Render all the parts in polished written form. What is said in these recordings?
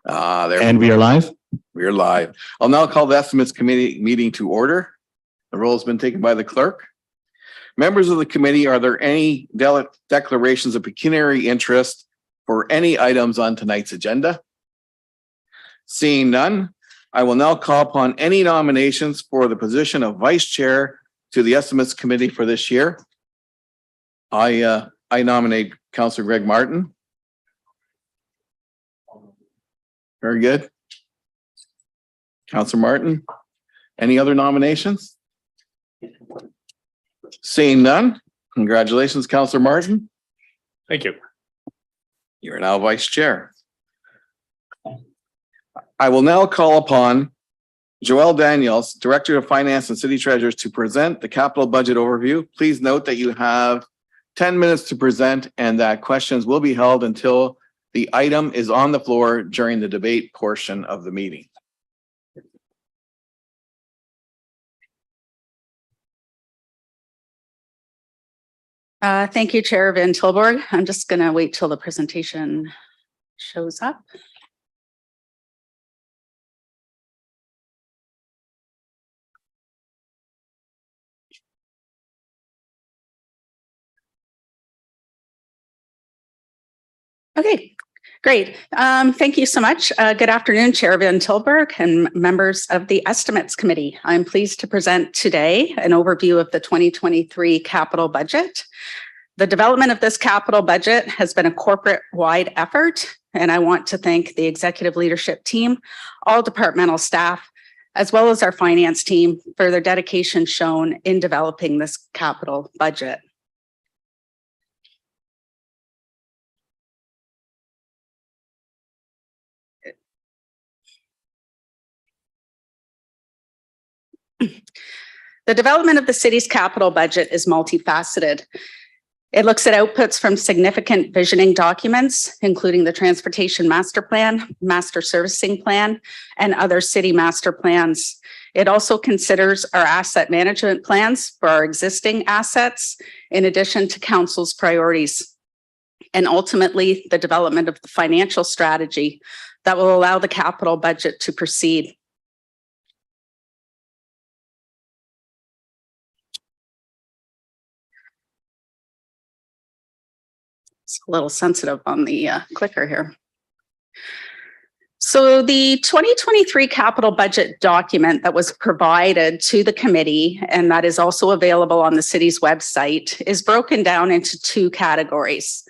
And we are live. We're live. I'll now call the Estimates Committee meeting to order. The roll has been taken by the clerk. Members of the committee, are there any declarations of pecuniary interest for any items on tonight's agenda? Seeing none, I will now call upon any nominations for the position of vice chair to the Estimates Committee for this year. I nominate Councillor Greg Martin. Very good. Councillor Martin, any other nominations? Seeing none, congratulations, Councillor Martin. Thank you. You're now vice chair. I will now call upon Joelle Daniels, Director of Finance and City Treasurer, to present the capital budget overview. Please note that you have 10 minutes to present and that questions will be held until the item is on the floor during the debate portion of the meeting. Thank you, Chair Van Tilburg. I'm just going to wait till the presentation shows up. Okay, great. Thank you so much. Good afternoon, Chair Van Tilburg and members of the Estimates Committee. I'm pleased to present today an overview of the 2023 capital budget. The development of this capital budget has been a corporate-wide effort, and I want to thank the executive leadership team, all departmental staff, as well as our finance team for their dedication shown in developing this capital budget. The development of the city's capital budget is multifaceted. It looks at outputs from significant visioning documents, including the Transportation Master Plan, Master Servicing Plan, and other city master plans. It also considers our asset management plans for our existing assets, in addition to council's priorities, and ultimately the development of the financial strategy that will allow the capital budget to proceed. It's a little sensitive on the clicker here. So the 2023 capital budget document that was provided to the committee, and that is also available on the city's website, is broken down into two categories.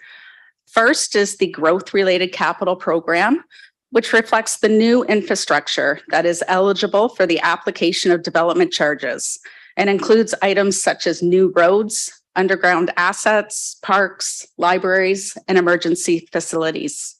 First is the growth-related capital program, which reflects the new infrastructure that is eligible for the application of development charges and includes items such as new roads, underground assets, parks, libraries, and emergency facilities.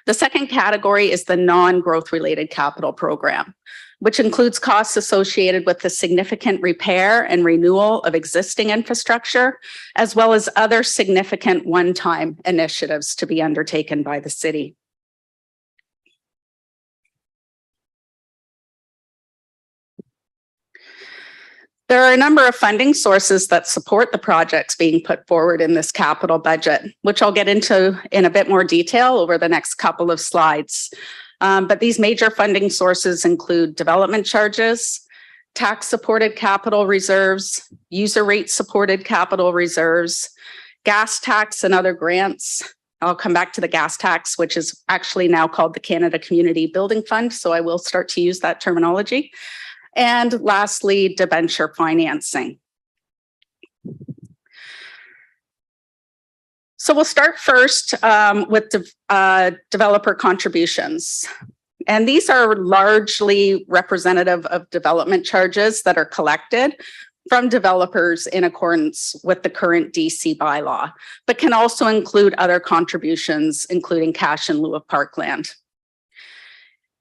The second category is the non-growth related capital program, which includes costs associated with the significant repair and renewal of existing infrastructure, as well as other significant one-time initiatives to be undertaken by the city. There are a number of funding sources that support the projects being put forward in this capital budget, which I'll get into in a bit more detail over the next couple of slides. But these major funding sources include development charges, tax-supported capital reserves, user rate-supported capital reserves, gas tax and other grants. I'll come back to the gas tax, which is actually now called the Canada Community Building Fund, so I will start to use that terminology. And lastly, debenture financing. So we'll start first with developer contributions. And these are largely representative of development charges that are collected from developers in accordance with the current DC bylaw, but can also include other contributions, including cash in lieu of parkland.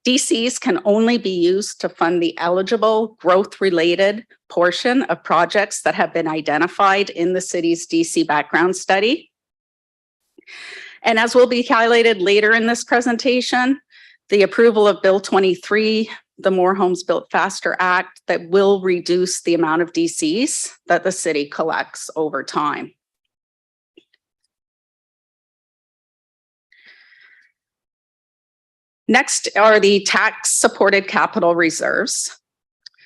DCs can only be used to fund the eligible growth-related portion of projects that have been identified in the city's DC background study. And as will be highlighted later in this presentation, the approval of Bill 23, the More Homes Built Faster Act, that will reduce the amount of DCs that the city collects over time. Next are the tax-supported capital reserves.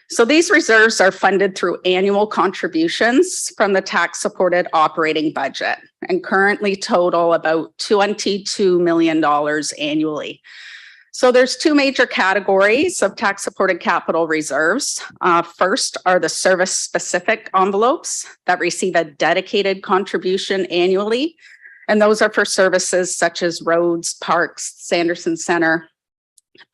So these reserves are funded through annual contributions from the tax-supported operating budget and currently total about $22 million annually. So there's two major categories of tax-supported capital reserves. First are the service-specific envelopes that receive a dedicated contribution annually. And those are for services such as roads, parks, Sanderson Center,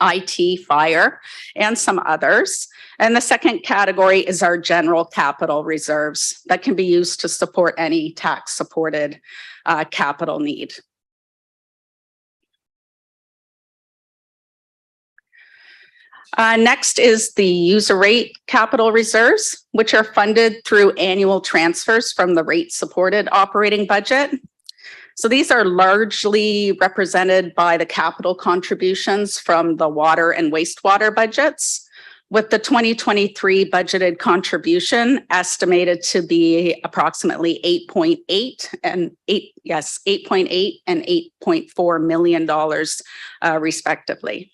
IT, fire, and some others. And the second category is our general capital reserves that can be used to support any tax-supported capital need. Next is the user rate capital reserves, which are funded through annual transfers from the rate-supported operating budget. So these are largely represented by the capital contributions from the water and wastewater budgets, with the 2023 budgeted contribution estimated to be approximately $8.8 and $8.4 million, respectively.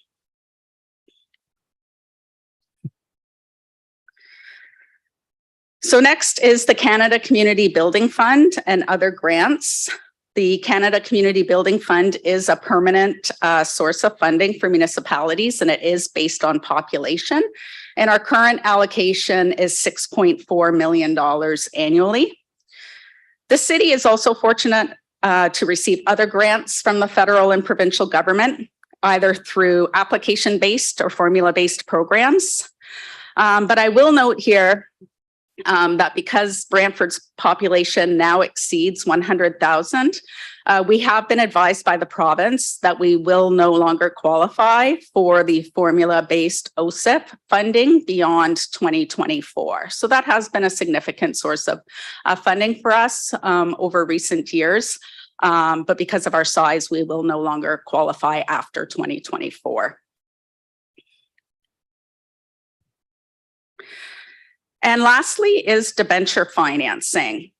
So next is the Canada Community Building Fund and other grants. The Canada Community Building Fund is a permanent source of funding for municipalities, and it is based on population. And our current allocation is $6.4 million annually. The city is also fortunate to receive other grants from the federal and provincial government, either through application-based or formula-based programs. But I will note here that because Brantford's population now exceeds 100,000, we have been advised by the province that we will no longer qualify for the formula-based OSIP funding beyond 2024. So that has been a significant source of funding for us over recent years. But because of our size, we will no longer qualify after 2024. And lastly is debenture financing.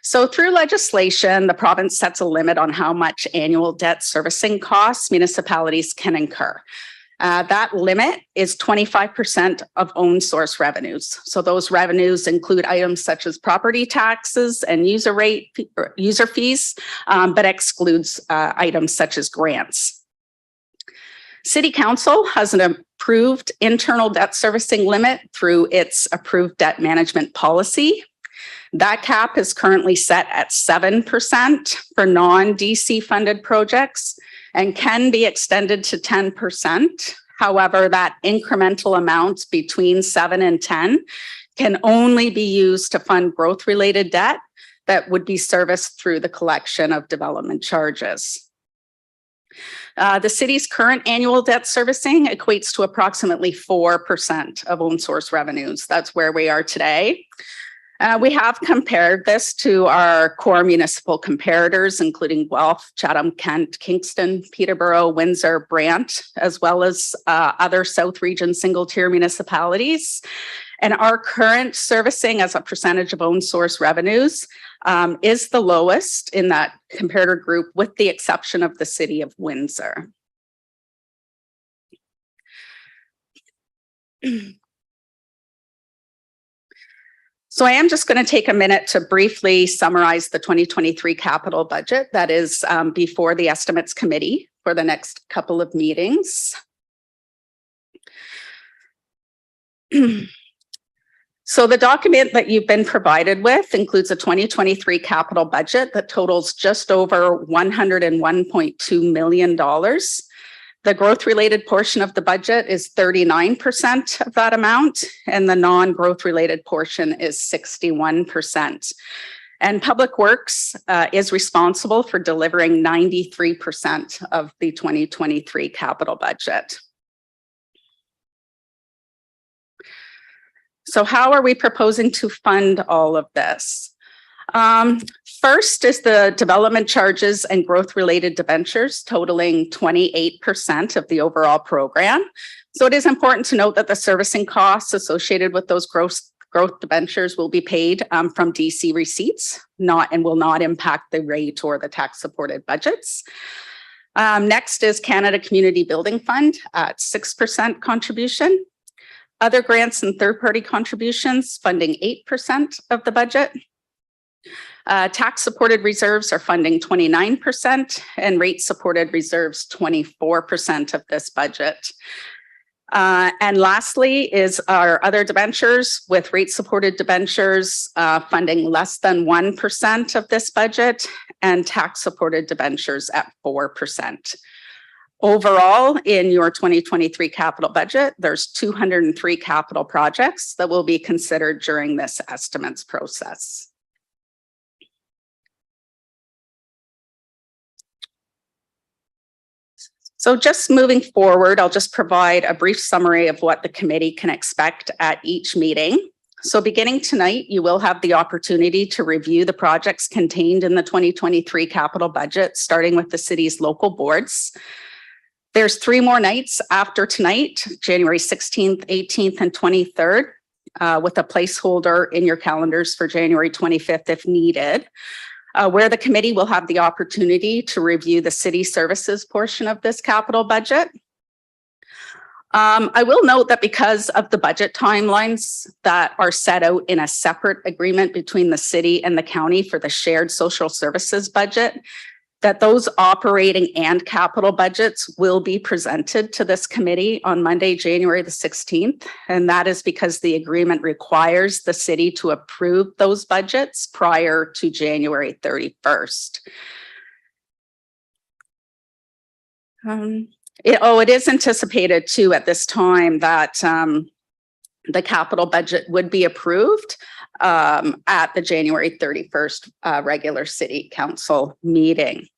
So through legislation, the province sets a limit on how much annual debt servicing costs municipalities can incur. That limit is 25% of own source revenues. So those revenues include items such as property taxes and user fees, but excludes items such as grants. City Council has an approved internal debt servicing limit through its approved debt management policy. That cap is currently set at 7% for non-DC funded projects and can be extended to 10%. However, that incremental amount between 7 and 10 can only be used to fund growth-related debt that would be serviced through the collection of development charges. The city's current annual debt servicing equates to approximately 4% of own source revenues. That's where we are today. We have compared this to our core municipal comparators, including Guelph, Chatham, Kent, Kingston, Peterborough, Windsor, Brant, as well as other South Region single-tier municipalities. And our current servicing as a percentage of own source revenues is the lowest in that comparator group, with the exception of the city of Windsor. So I am just going to take a minute to briefly summarize the 2023 capital budget that is before the estimates committee for the next couple of meetings. So the document that you've been provided with includes a 2023 capital budget that totals just over $101.2 million. The growth-related portion of the budget is 39% of that amount, and the non-growth related portion is 61%. And Public Works is responsible for delivering 93% of the 2023 capital budget. So how are we proposing to fund all of this? First is the development charges and growth-related debentures totaling 28% of the overall program. So it is important to note that the servicing costs associated with those growth debentures will be paid from DC receipts, and will not impact the rate or the tax-supported budgets. Next is Canada Community Building Fund at 6% contribution. Other grants and third-party contributions funding 8% of the budget. Tax-supported reserves are funding 29% and rate-supported reserves 24% of this budget. And lastly is our other debentures, with rate-supported debentures funding less than 1% of this budget and tax-supported debentures at 4%. Overall, in your 2023 capital budget, there's 203 capital projects that will be considered during this estimates process. So just moving forward, I'll just provide a brief summary of what the committee can expect at each meeting. So beginning tonight, you will have the opportunity to review the projects contained in the 2023 capital budget, starting with the city's local boards. There's 3 more nights after tonight, January 16th, 18th, and 23rd, with a placeholder in your calendars for January 25th if needed. Where the committee will have the opportunity to review the city services portion of this capital budget. I will note that because of the budget timelines that are set out in a separate agreement between the city and the county for the shared social services budget, that those operating and capital budgets will be presented to this committee on Monday, January the 16th. And that is because the agreement requires the city to approve those budgets prior to January 31st. It is anticipated too at this time that the capital budget would be approved at the January 31st regular city council meeting.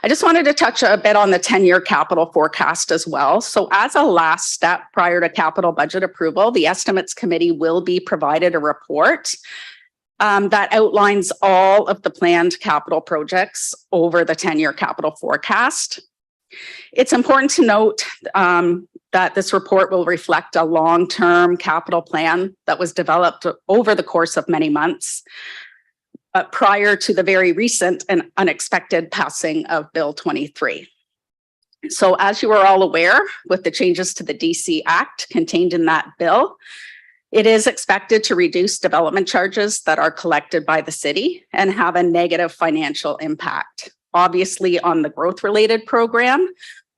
I just wanted to touch a bit on the 10-year capital forecast as well. So as a last step prior to capital budget approval, the estimates committee will be provided a report that outlines all of the planned capital projects over the 10-year capital forecast. It's important to note that this report will reflect a long-term capital plan that was developed over the course of many months prior to the very recent and unexpected passing of Bill 23. So as you are all aware, with the changes to the DC Act contained in that bill, it is expected to reduce development charges that are collected by the city and have a negative financial impact, obviously on the growth-related program,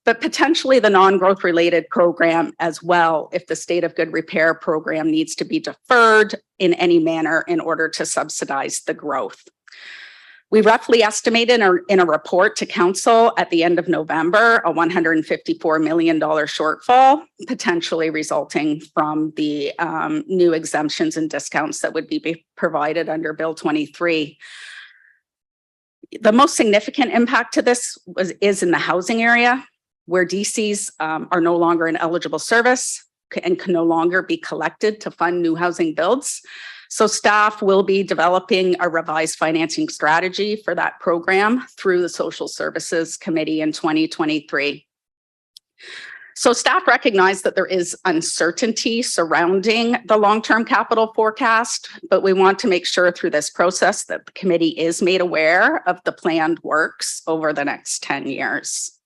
but potentially the non-growth related program as well if the state of good repair program needs to be deferred in any manner in order to subsidize the growth. We roughly estimated in a report to council at the end of November, a $154 million shortfall, potentially resulting from the new exemptions and discounts that would be provided under Bill 23. The most significant impact to this is in the housing area, where DCs are no longer in eligible service and can no longer be collected to fund new housing builds. So staff will be developing a revised financing strategy for that program through the Social Services Committee in 2023. So staff recognize that there is uncertainty surrounding the long-term capital forecast, but we want to make sure through this process that the committee is made aware of the planned works over the next 10 years.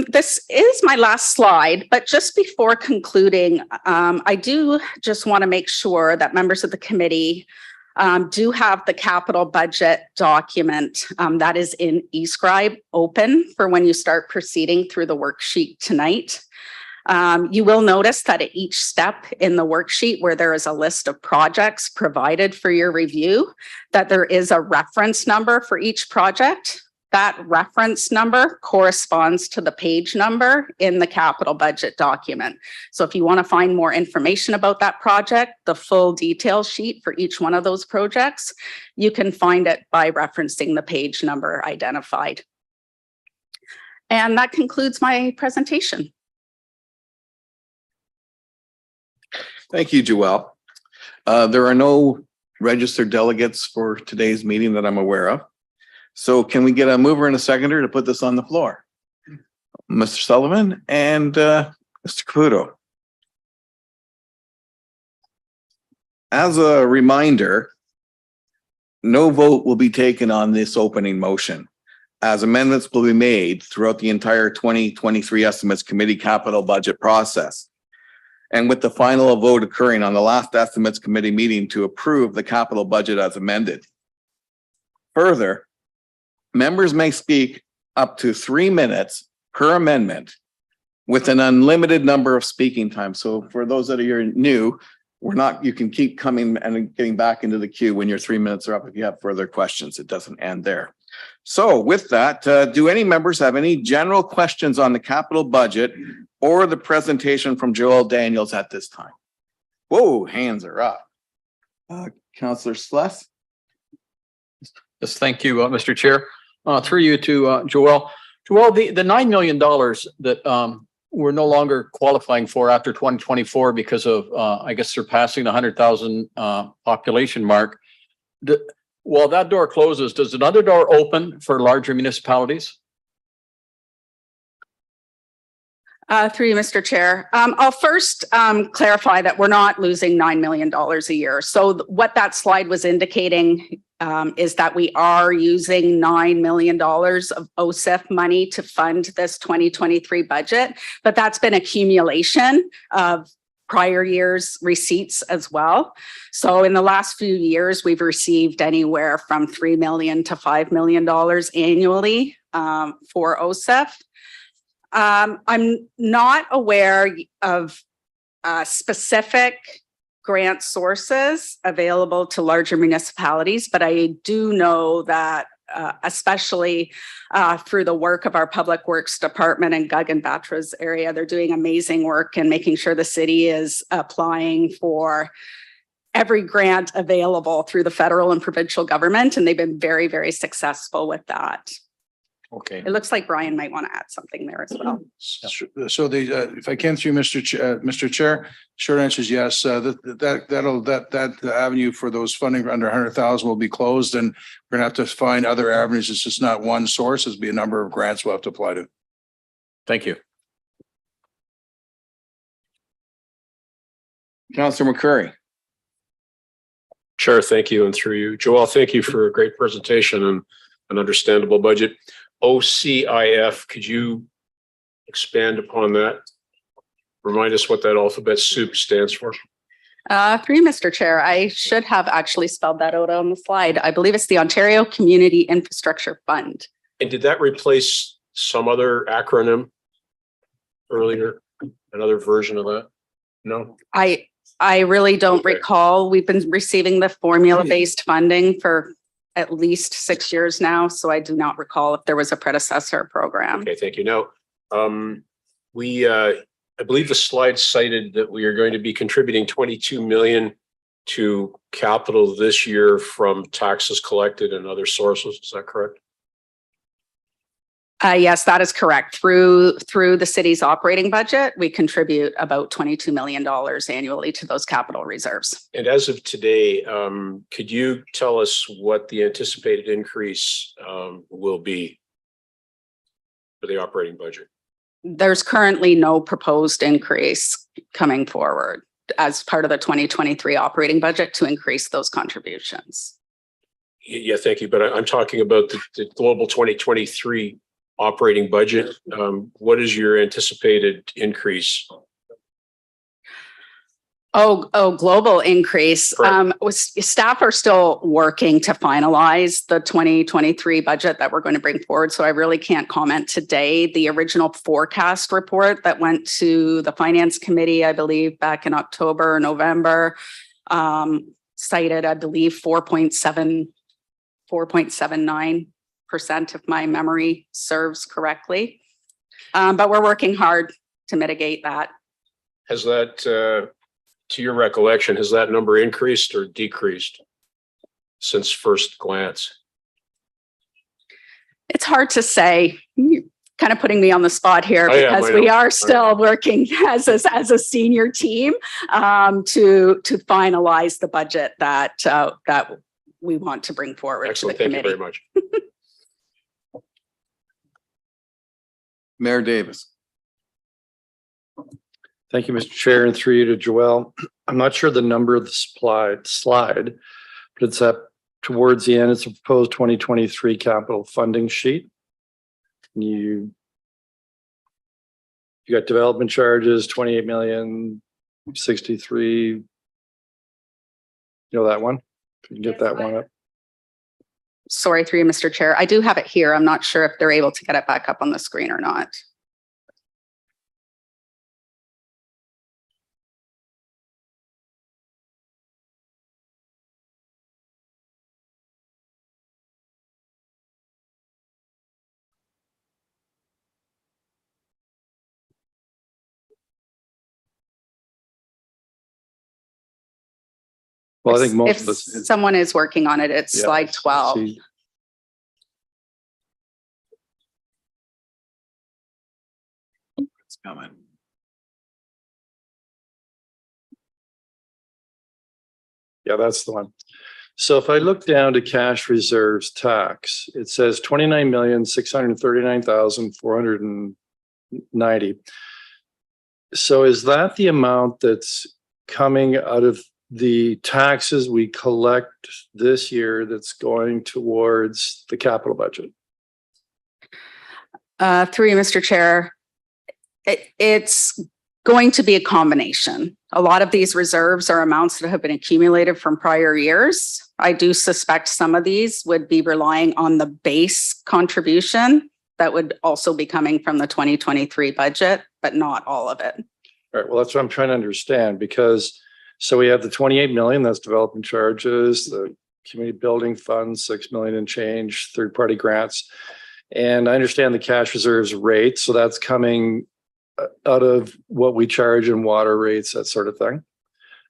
This is my last slide, but just before concluding, I do just want to make sure that members of the committee do have the capital budget document that is in eScribe open for when you start proceeding through the worksheet tonight. You will notice that at each step in the worksheet where there is a list of projects provided for your review, that there is a reference number for each project. That reference number corresponds to the page number in the capital budget document. So if you want to find more information about that project, the full detail sheet for each one of those projects, you can find it by referencing the page number identified. And that concludes my presentation. Thank you, Joelle. There are no registered delegates for today's meeting that I'm aware of. So can we get a mover and a seconder to put this on the floor? Mr. Sullivan and Mr. Caputo. As a reminder, no vote will be taken on this opening motion, as amendments will be made throughout the entire 2023 Estimates Committee capital budget process. And with the final vote occurring on the last Estimates Committee meeting to approve the capital budget as amended. Further, members may speak up to 3 minutes per amendment with an unlimited number of speaking time. So for those that are new, you can keep coming and getting back into the queue when your 3 minutes are up. If you have further questions, it doesn't end there. So with that, do any members have any general questions on the capital budget or the presentation from Joel Daniels at this time? Whoa, hands are up. Councillor Sless? Yes, thank you, Mr. Chair. Through you to Joel. Joel, the $9 million that we're no longer qualifying for after 2024 because of, I guess, surpassing the 100,000 population mark. While that door closes, does another door open for larger municipalities? Through you, Mr. Chair. I'll first clarify that we're not losing $9 million a year. So what that slide was indicating is that we are using $9 million of OSIF money to fund this 2023 budget, but that's been accumulation of prior years' receipts as well. So in the last few years, we've received anywhere from $3 million to $5 million annually for OSIF. I'm not aware of specific grant sources available to larger municipalities, but I do know that especially through the work of our Public Works Department in Guggen-Batra's area, they're doing amazing work and making sure the city is applying for every grant available through the federal and provincial government, and they've been very, very successful with that. Okay. It looks like Brian might want to add something there as well. So if I can through Mr. Chair, short answer is yes. That avenue for those funding under 100,000 will be closed, and we're gonna have to find other avenues. It's just not one source. There'll be a number of grants we'll have to apply to. Thank you. Councillor McCurry. Chair, thank you. And through you, Joel, thank you for a great presentation and an understandable budget. OCIF, could you expand upon that? Remind us what that alphabet soup stands for. Through you, Mr. Chair, I should have actually spelled that out on the slide. I believe it's the Ontario Community Infrastructure Fund. And did that replace some other acronym earlier? Another version of that? No? I really don't Okay. recall. We've been receiving the formula-based funding for at least 6 years now, so I do not recall if there was a predecessor program. Okay, thank you. Now, I believe the slide cited that we are going to be contributing 22 million to capital this year from taxes collected and other sources. Is that correct? Yes, that is correct. Through the city's operating budget, we contribute about $22 million annually to those capital reserves. And as of today, could you tell us what the anticipated increase will be for the operating budget? There's currently no proposed increase coming forward as part of the 2023 operating budget to increase those contributions. Yeah, thank you. But I'm talking about the global 2023 operating budget. What is your anticipated increase? Global increase. Correct. Staff are still working to finalize the 2023 budget that we're going to bring forward. So I really can't comment today. The original forecast report that went to the Finance Committee, I believe back in October or November, cited, I believe 4.79%, if my memory serves correctly. But we're working hard to mitigate that. Has that, to your recollection, has that number increased or decreased since first glance? It's hard to say. You're kind of putting me on the spot here because we are still working as a senior team to finalize the budget that we want to bring forward. Excellent. To the Thank you committee. very much. Mayor Davis. Thank you, Mr. Chair, and through you to Joelle. I'm not sure the number of the slide, but it's up towards the end. It's a proposed 2023 capital funding sheet. You got development charges, 28 million, 63. You know that one? If you can get that one up. Sorry, through you, Mr. Chair. I do have it here. I'm not sure if they're able to get it back up on the screen or not. Well, I think most If of us. someone is working on it, it's Yeah, slide 12. see. It's coming. Yeah, that's the one. So if I look down to cash reserves tax, it says 29,639,490. So is that the amount that's coming out of the taxes we collect this year that's going towards the capital budget? Through you, Mr. Chair, it's going to be a combination. A lot of these reserves are amounts that have been accumulated from prior years. I do suspect some of these would be relying on the base contribution that would also be coming from the 2023 budget, but not all of it. All right, well, that's what I'm trying to understand, because so we have the 28 million, that's development charges, the community building fund, 6 million and change, third-party grants. And I understand the cash reserves rate, so that's coming out of what we charge in water rates, that sort of thing.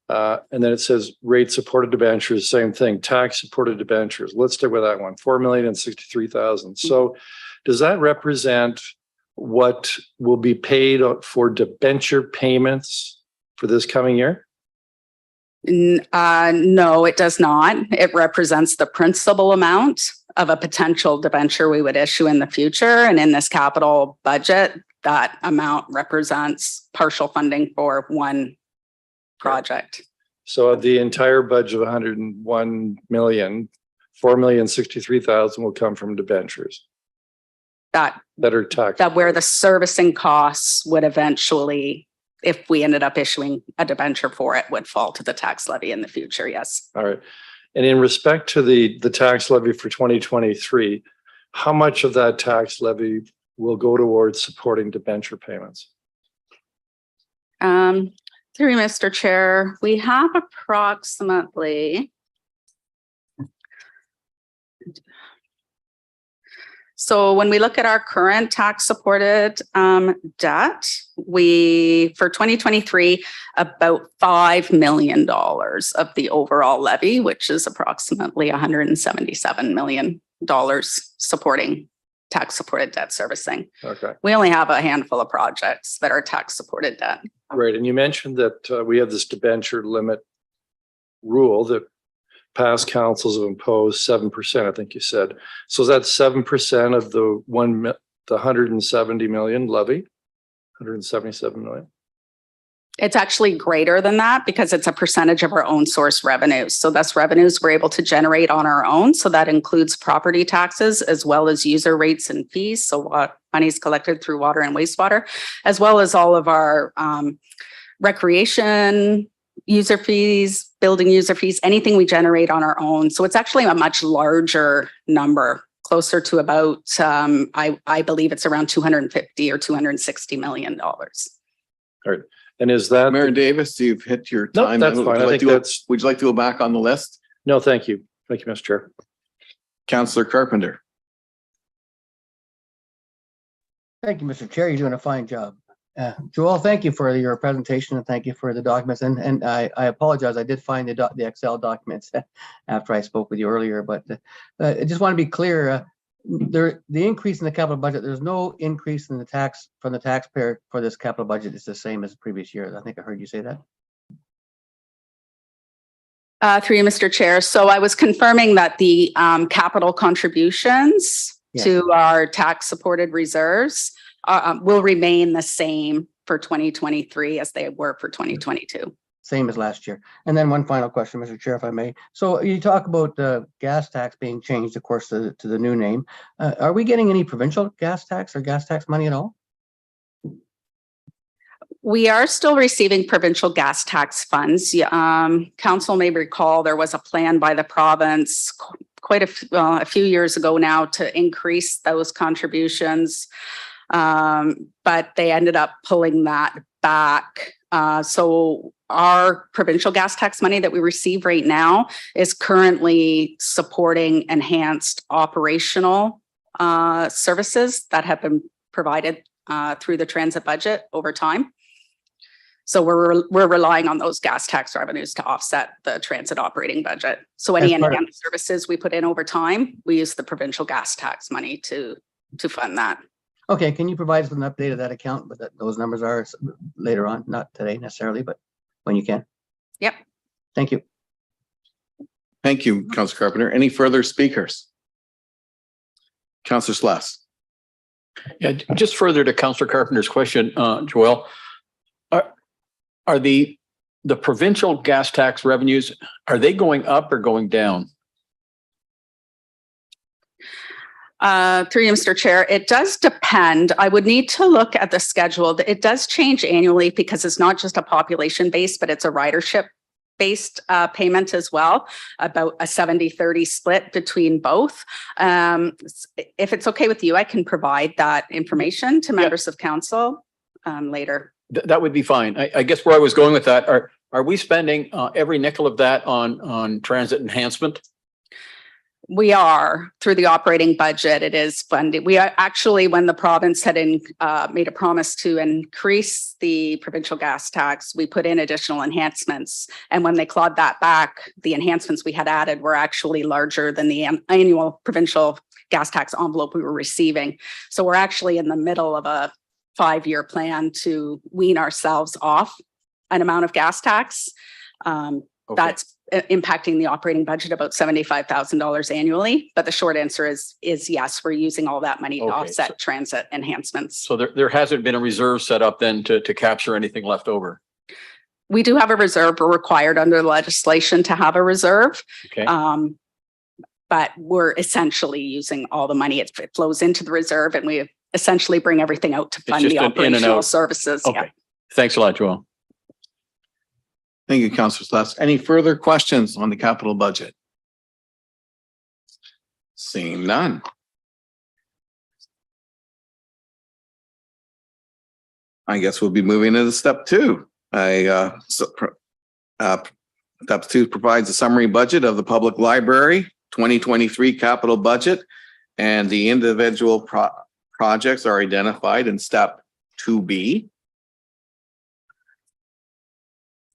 And then it says rate supported debentures, same thing, tax supported debentures. Let's stick with that one, 4,063,000. So does that represent what will be paid for debenture payments for this coming year? No, it does not. It represents the principal amount of a potential debenture we would issue in the future. And in this capital budget, that amount represents partial funding for one project. So of the entire budget of 101 million, 4,063,000 will come from debentures That are taxed. that where the servicing costs would eventually, if we ended up issuing a debenture for it, would fall to the tax levy in the future. Yes. All right. And in respect to the tax levy for 2023, how much of that tax levy will go towards supporting debenture payments? Through you, Mr. Chair, we have approximately. So when we look at our current tax supported debt, for 2023, about $5 million of the overall levy, which is approximately $177 million supporting tax supported debt servicing. Okay. We only have a handful of projects that are tax supported debt. Right. And you mentioned that we have this debenture limit rule that past councils have imposed 7%, I think you said. So is that 7% of the 170 million levy? 177 million? It's actually greater than that because it's a percentage of our own source revenues. So that's revenues we're able to generate on our own. So that includes property taxes as well as user rates and fees. So what money's collected through water and wastewater, as well as all of our recreation user fees, building user fees, anything we generate on our own. So it's actually a much larger number, closer to about, I believe it's around 250 or $260 million. All right. And is that Mayor Davis, you've hit your No, time. that's Would fine. you I like think to- that's Would you like to go back on the list? no, thank you. Thank you, Mr. Chair. Councillor Carpenter. Thank you, Mr. Chair. You're doing a fine job. Joel, thank you for your presentation and thank you for the documents. And I apologize. I did find the Excel documents after I spoke with you earlier, but I just want to be clear. The increase in the capital budget, there's no increase in the tax from the taxpayer for this capital budget. It's the same as the previous year. I think I heard you say that. Through you, Mr. Chair. So I was confirming that the capital contributions Yes. to our tax supported reserves will remain the same for 2023 as they were for 2022. Same as last year. And then one final question, Mr. Chair, if I may. So you talk about the gas tax being changed, of course, to the new name. Are we getting any provincial gas tax or gas tax money at all? We are still receiving provincial gas tax funds. Council may recall there was a plan by the province quite a few years ago now to increase those contributions. But they ended up pulling that back. So our provincial gas tax money that we receive right now is currently supporting enhanced operational services that have been provided through the transit budget over time. So we're relying on those gas tax revenues to offset the transit operating budget. So any enhanced services we put in over time, we use the provincial gas tax money to fund that. Okay, can you provide us with an update of that account, but those numbers are later on, not today necessarily, but when you can? Yep. Thank you. Thank you, Councillor Carpenter. Any further speakers? Councillor Slass. Yeah, just further to Councillor Carpenter's question, Joelle, are the provincial gas tax revenues, are they going up or going down? Through you, Mr. Chair, it does depend. I would need to look at the schedule. It does change annually because it's not just a population based, but it's a ridership based payment as well, about a 70-30 split between both. If it's okay with you, I can provide that information to members of council later. That would be fine. I guess where I was going with that, are we spending every nickel of that on transit enhancement? We are through the operating budget. It is funded. We are actually, when the province had made a promise to increase the provincial gas tax, we put in additional enhancements. And when they clawed that back, the enhancements we had added were actually larger than the annual provincial gas tax envelope we were receiving. So we're actually in the middle of a 5-year plan to wean ourselves off an amount of gas tax. That's impacting the operating budget about $75,000 annually. But the short answer is yes, we're using all that money to offset transit enhancements. So there hasn't been a reserve set up then to capture anything left over? We do have a reserve. We're required under legislation to have a reserve. Okay. But we're essentially using all the money. It flows into the reserve and we essentially bring everything out to fund the operational services. Okay. Yeah. Thanks a lot, Joelle. Thank you, Councillor Slass. Any further questions on the capital budget? Seeing none. I guess we'll be moving into step 2. Step 2 provides a summary budget of the public library 2023 capital budget, and the individual projects are identified in step 2B.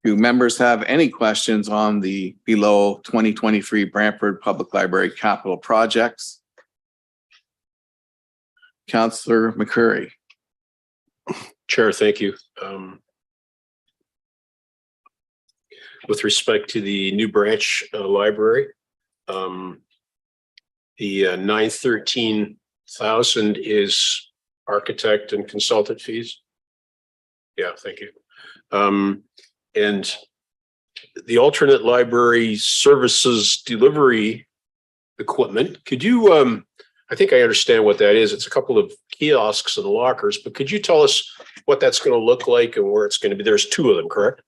Do members have any questions on the below 2023 Brantford Public Library capital projects? Councillor McCurry. Chair, thank you. With respect to the New Branch Library, the $913,000 is architect and consultant fees. Yeah, thank you. And the alternate library services delivery equipment, could you, I think I understand what that is. It's a couple of kiosks and lockers, but could you tell us what that's going to look like and where it's going to be? There's 2 of them, correct?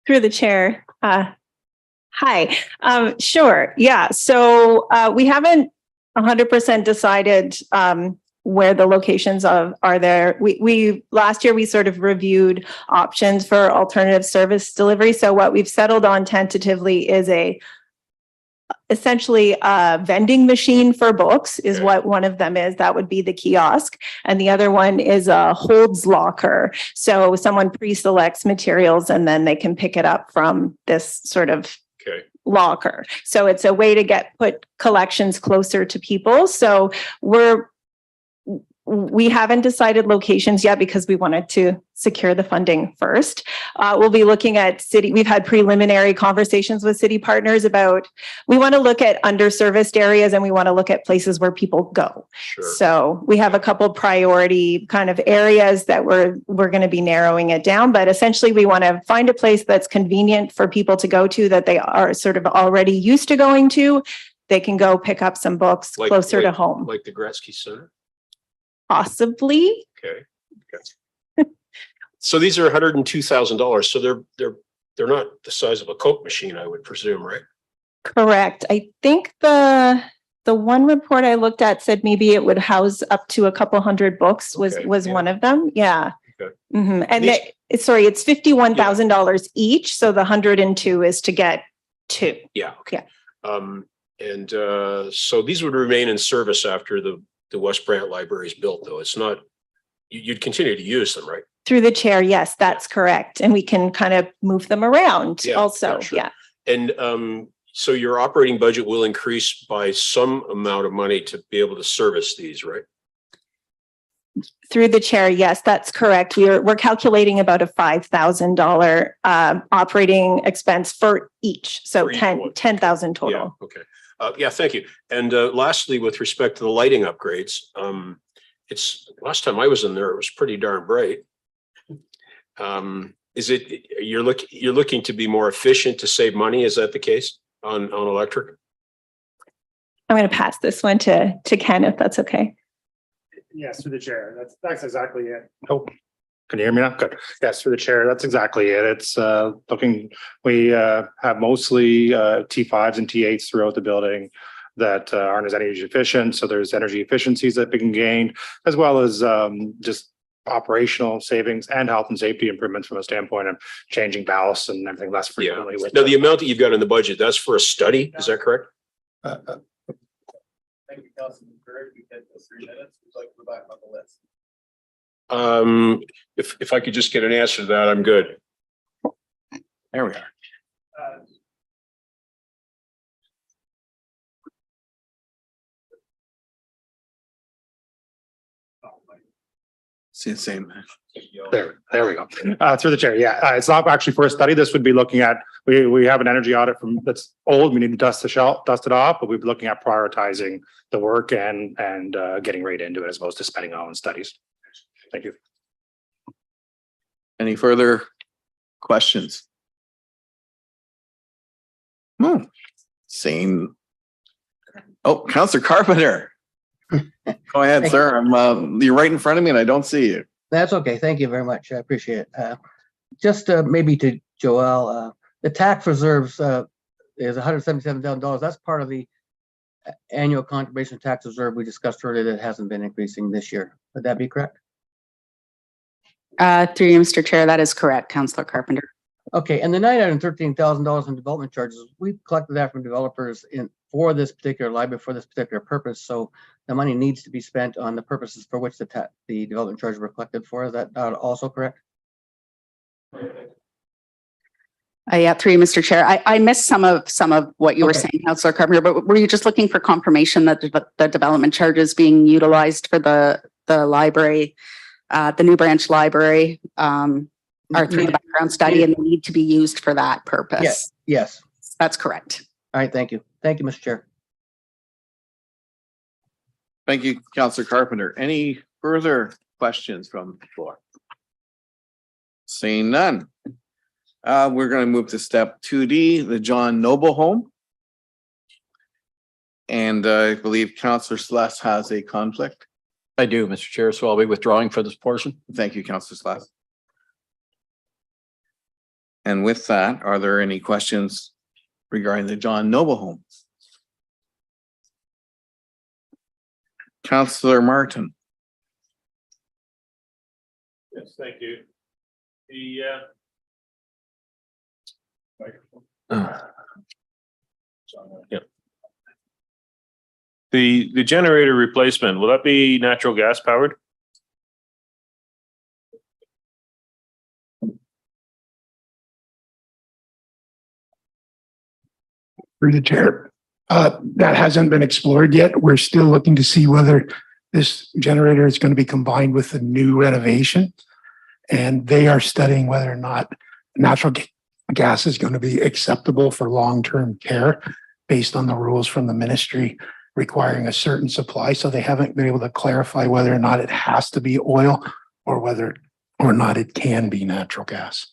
Through the chair. Hi. Sure. Yeah. So we haven't 100% decided where the locations are there. We last year we sort of reviewed options for alternative service delivery. So what we've settled on tentatively is essentially a vending machine for books is what one of them is. That would be the kiosk. And the other one is a holds locker. So someone pre-selects materials and then they can pick it up from this sort of locker. So it's a way to put collections closer to people. So we haven't decided locations yet because we wanted to secure the funding first. We'll be looking at we've had preliminary conversations with city partners about, we want to look at underserviced areas and we want to look at places where people go. Sure. So we have a couple priority kind of areas that we're going to be narrowing it down, but essentially we want to find a place that's convenient for people to go to, that they are sort of already used to going to. They can go pick up some books closer to home. Like the Gretzky Center? Possibly. Okay. So these are $102,000. So they're not the size of a Coke machine, I would presume, right? Correct. I think the one report I looked at said maybe it would house up to a couple hundred books was Okay, was yeah. one of them. Yeah. Okay. Mhm. And These- it's $51,000 each. So the 102 is to get two. Yeah. Okay. Yeah. So these would remain in service after the West Brant Library is built, though. It's not, you'd continue to use them, right? Through the chair. Yes, that's correct. And we can kind of move them around Yeah, also. yeah, sure. Yeah. And so your operating budget will increase by some amount of money to be able to service these, right? Through the chair. Yes, that's correct. We're calculating about a $5,000 operating expense for each. So For each one. 10,000 Yeah, total. okay. Yeah, thank you. And lastly, with respect to the lighting upgrades, last time I was in there, it was pretty darn bright. Is it, you're looking to be more efficient to save money? Is that the case on electric? I'm going to pass this one to Ken, if that's okay. Yes, through the chair. That's exactly it. Oh, can you hear me now? Good. Yes, through the chair. That's exactly it. It's we have mostly T5s and T8s throughout the building that aren't as energy efficient. So there's energy efficiencies that we can gain, as well as just operational savings and health and safety improvements from a standpoint of changing ballasts and everything less frequently. Yeah. Now, the amount that you've got in the budget, that's for a study, is that correct? Thank you, Councilman Burke. We had 3 minutes. Would you like to go back on the list? If I could just get an answer to that, I'm good. There we are. See the same. There we go. Through the chair. Yeah, it's not actually for a study. This would be looking at, we have an energy audit that's old. We need to dust it off, but we'd be looking at prioritizing the work and getting right into it as opposed to spending on studies. Thank you. Any further questions? No. Seeing. Oh, Councillor Carpenter. Go ahead, sir. You're right in front of me and I don't see you. That's okay. Thank you very much. I appreciate it. Just maybe to Joelle, the tax reserves is $177,000. That's part of the annual contribution tax reserve we discussed earlier that hasn't been increasing this year. Would that be correct? Through you, Mr. Chair, that is correct, Councillor Carpenter. Okay, and the $913,000 in development charges, we collected that from developers for this particular library, for this particular purpose. So the money needs to be spent on the purposes for which the development charges were collected for. Is that also correct? Yeah, through you, Mr. Chair. I missed some of what you were saying, Councillor Carpenter, but were you just looking for confirmation that the development charges being utilized for the library, the New Branch Library, are through the background study and they need to be used for that purpose? Yes. Yes. That's correct. All right. Thank you. Thank you, Mr. Chair. Thank you, Councillor Carpenter. Any further questions from the floor? Seeing none. We're going to move to step 2D, the John Noble Home. And I believe Councillor Sless has a conflict. I do, Mr. Chair, so I'll be withdrawing for this portion. Thank you, Councillor Sless. And with that, are there any questions regarding the John Noble Home? Councillor Martin. Yes, thank you. The generator replacement, will that be natural gas powered? Through the chair. That hasn't been explored yet. We're still looking to see whether This generator is going to be combined with the new renovation, and they are studying whether or not natural gas is going to be acceptable for long-term care based on the rules from the ministry requiring a certain supply. So they haven't been able to clarify whether or not it has to be oil or whether or not it can be natural gas.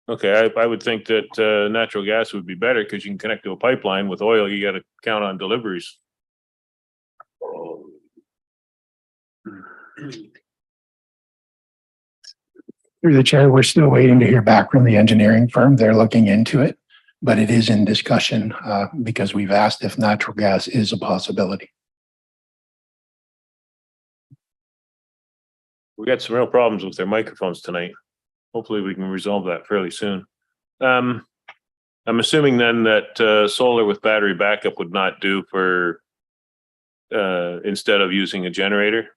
Okay, I would think that natural gas would be better because you can connect to a pipeline. With oil, you got to count on deliveries. Through the chair, we're still waiting to hear back from the engineering firm. They're looking into it, but it is in discussion because we've asked if natural gas is a possibility. We got some real problems with their microphones tonight. Hopefully we can resolve that fairly soon. I'm assuming then that solar with battery backup would not do for instead of using a generator.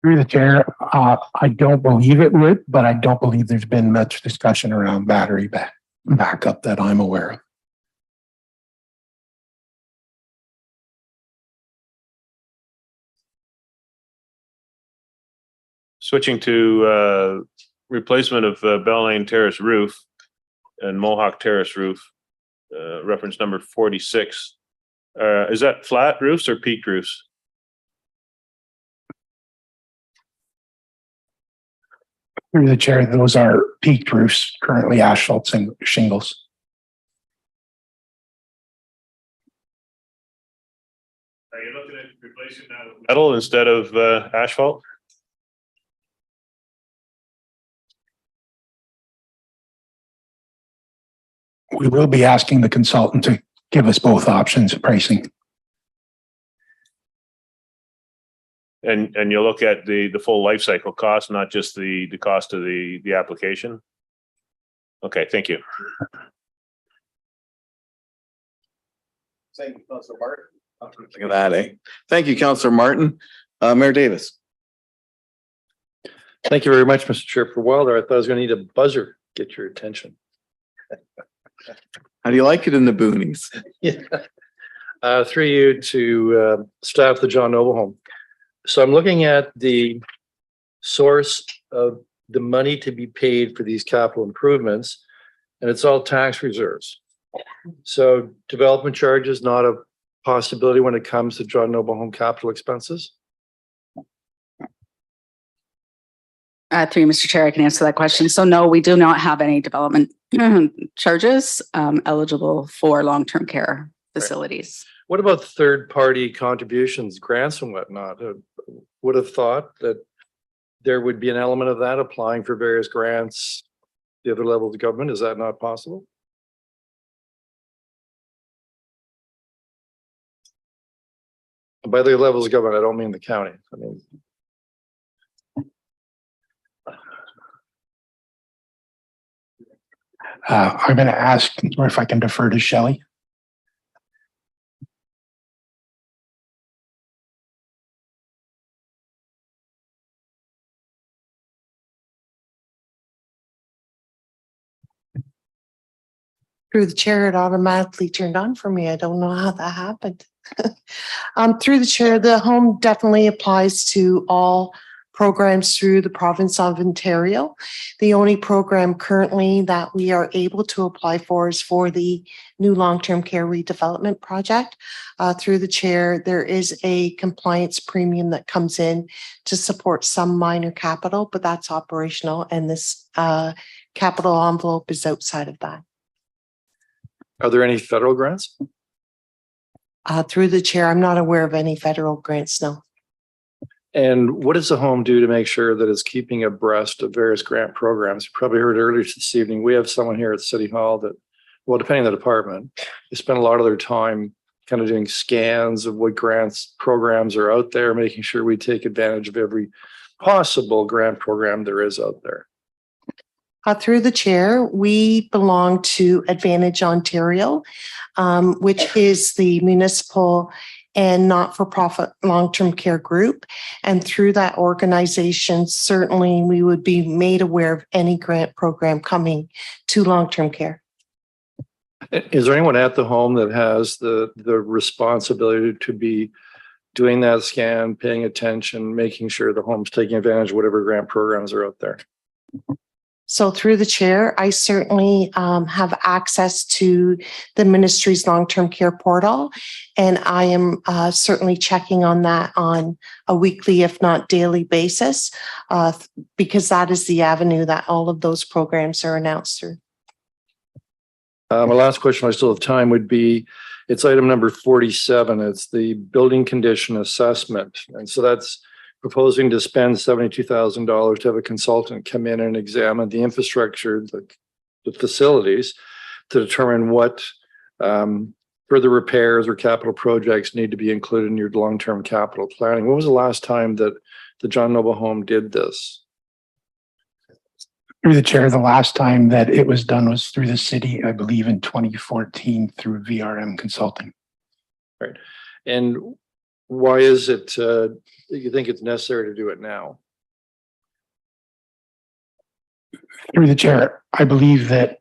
Through the chair, I don't believe it would, but I don't believe there's been much discussion around battery backup that I'm aware of. Switching to replacement of Bell Lane Terrace roof and Mohawk Terrace roof, reference number 46. Is that flat roofs or peaked roofs? Through the chair, those are peaked roofs, currently asphalt and shingles. Are you looking at replacing that with metal instead of asphalt? We will be asking the consultant to give us both options of pricing. And you look at the full life cycle cost, not just the cost of the application. Okay, thank you. Thank you, Councilor Martin. Look at that, eh? Thank you, Councilor Martin. Mayor Davis. Thank you very much, Mr. Chair. For a while there, I thought I was going to need a buzzer, get your attention. How do you like it in the boonies? Yeah. Through you to staff the John Noble Home. So I'm looking at the source of the money to be paid for these capital improvements, and it's all tax reserves. So development charge is not a possibility when it comes to John Noble Home capital expenses. Through you, Mr. Chair, I can answer that question. So no, we do not have any development charges eligible for long-term care facilities. What about third-party contributions, grants and whatnot? Would have thought that there would be an element of that applying for various grants, the other levels of government. Is that not possible? By the levels of government, I don't mean the county. I mean, I'm going to ask or if I can defer to Shelley. Through the chair, it automatically turned on for me. I don't know how that happened. Through the chair, the home definitely applies to all programs through the province of Ontario. The only program currently that we are able to apply for is for the new long-term care redevelopment project. Through the chair, there is a compliance premium that comes in to support some minor capital, but that's operational, and this capital envelope is outside of that. are there any federal grants? Through the chair, I'm not aware of any federal grants, no. And what does the home do to make sure that it's keeping abreast of various grant programs? You probably heard earlier this evening, we have someone here at City Hall that, well, depending on the department, they spend a lot of their time kind of doing scans of what grants programs are out there, making sure we take advantage of every possible grant program there is out there. Through the chair, we belong to Advantage Ontario, which is the municipal and not-for-profit long-term care group. And through that organization, certainly we would be made aware of any grant program coming to long-term care. Is there anyone at the home that has the responsibility to be doing that scan, paying attention, making sure the home's taking advantage of whatever grant programs are out there? So through the chair, I certainly have access to the ministry's long-term care portal, and I am certainly checking on that on a weekly, if not daily basis, because that is the avenue that all of those programs are announced through. My last question, I still have time, would be, it's item number 47. It's the building condition assessment. And so that's proposing to spend $72,000 to have a consultant come in and examine the infrastructure, the facilities, to determine what further repairs or capital projects need to be included in your long-term capital planning. When was the last time that the John Noble Home did this? Through the chair, the last time that it was done was through the city, I believe in 2014 through VRM Consulting. Right. And why is it you think it's necessary to do it now? Through the chair, I believe that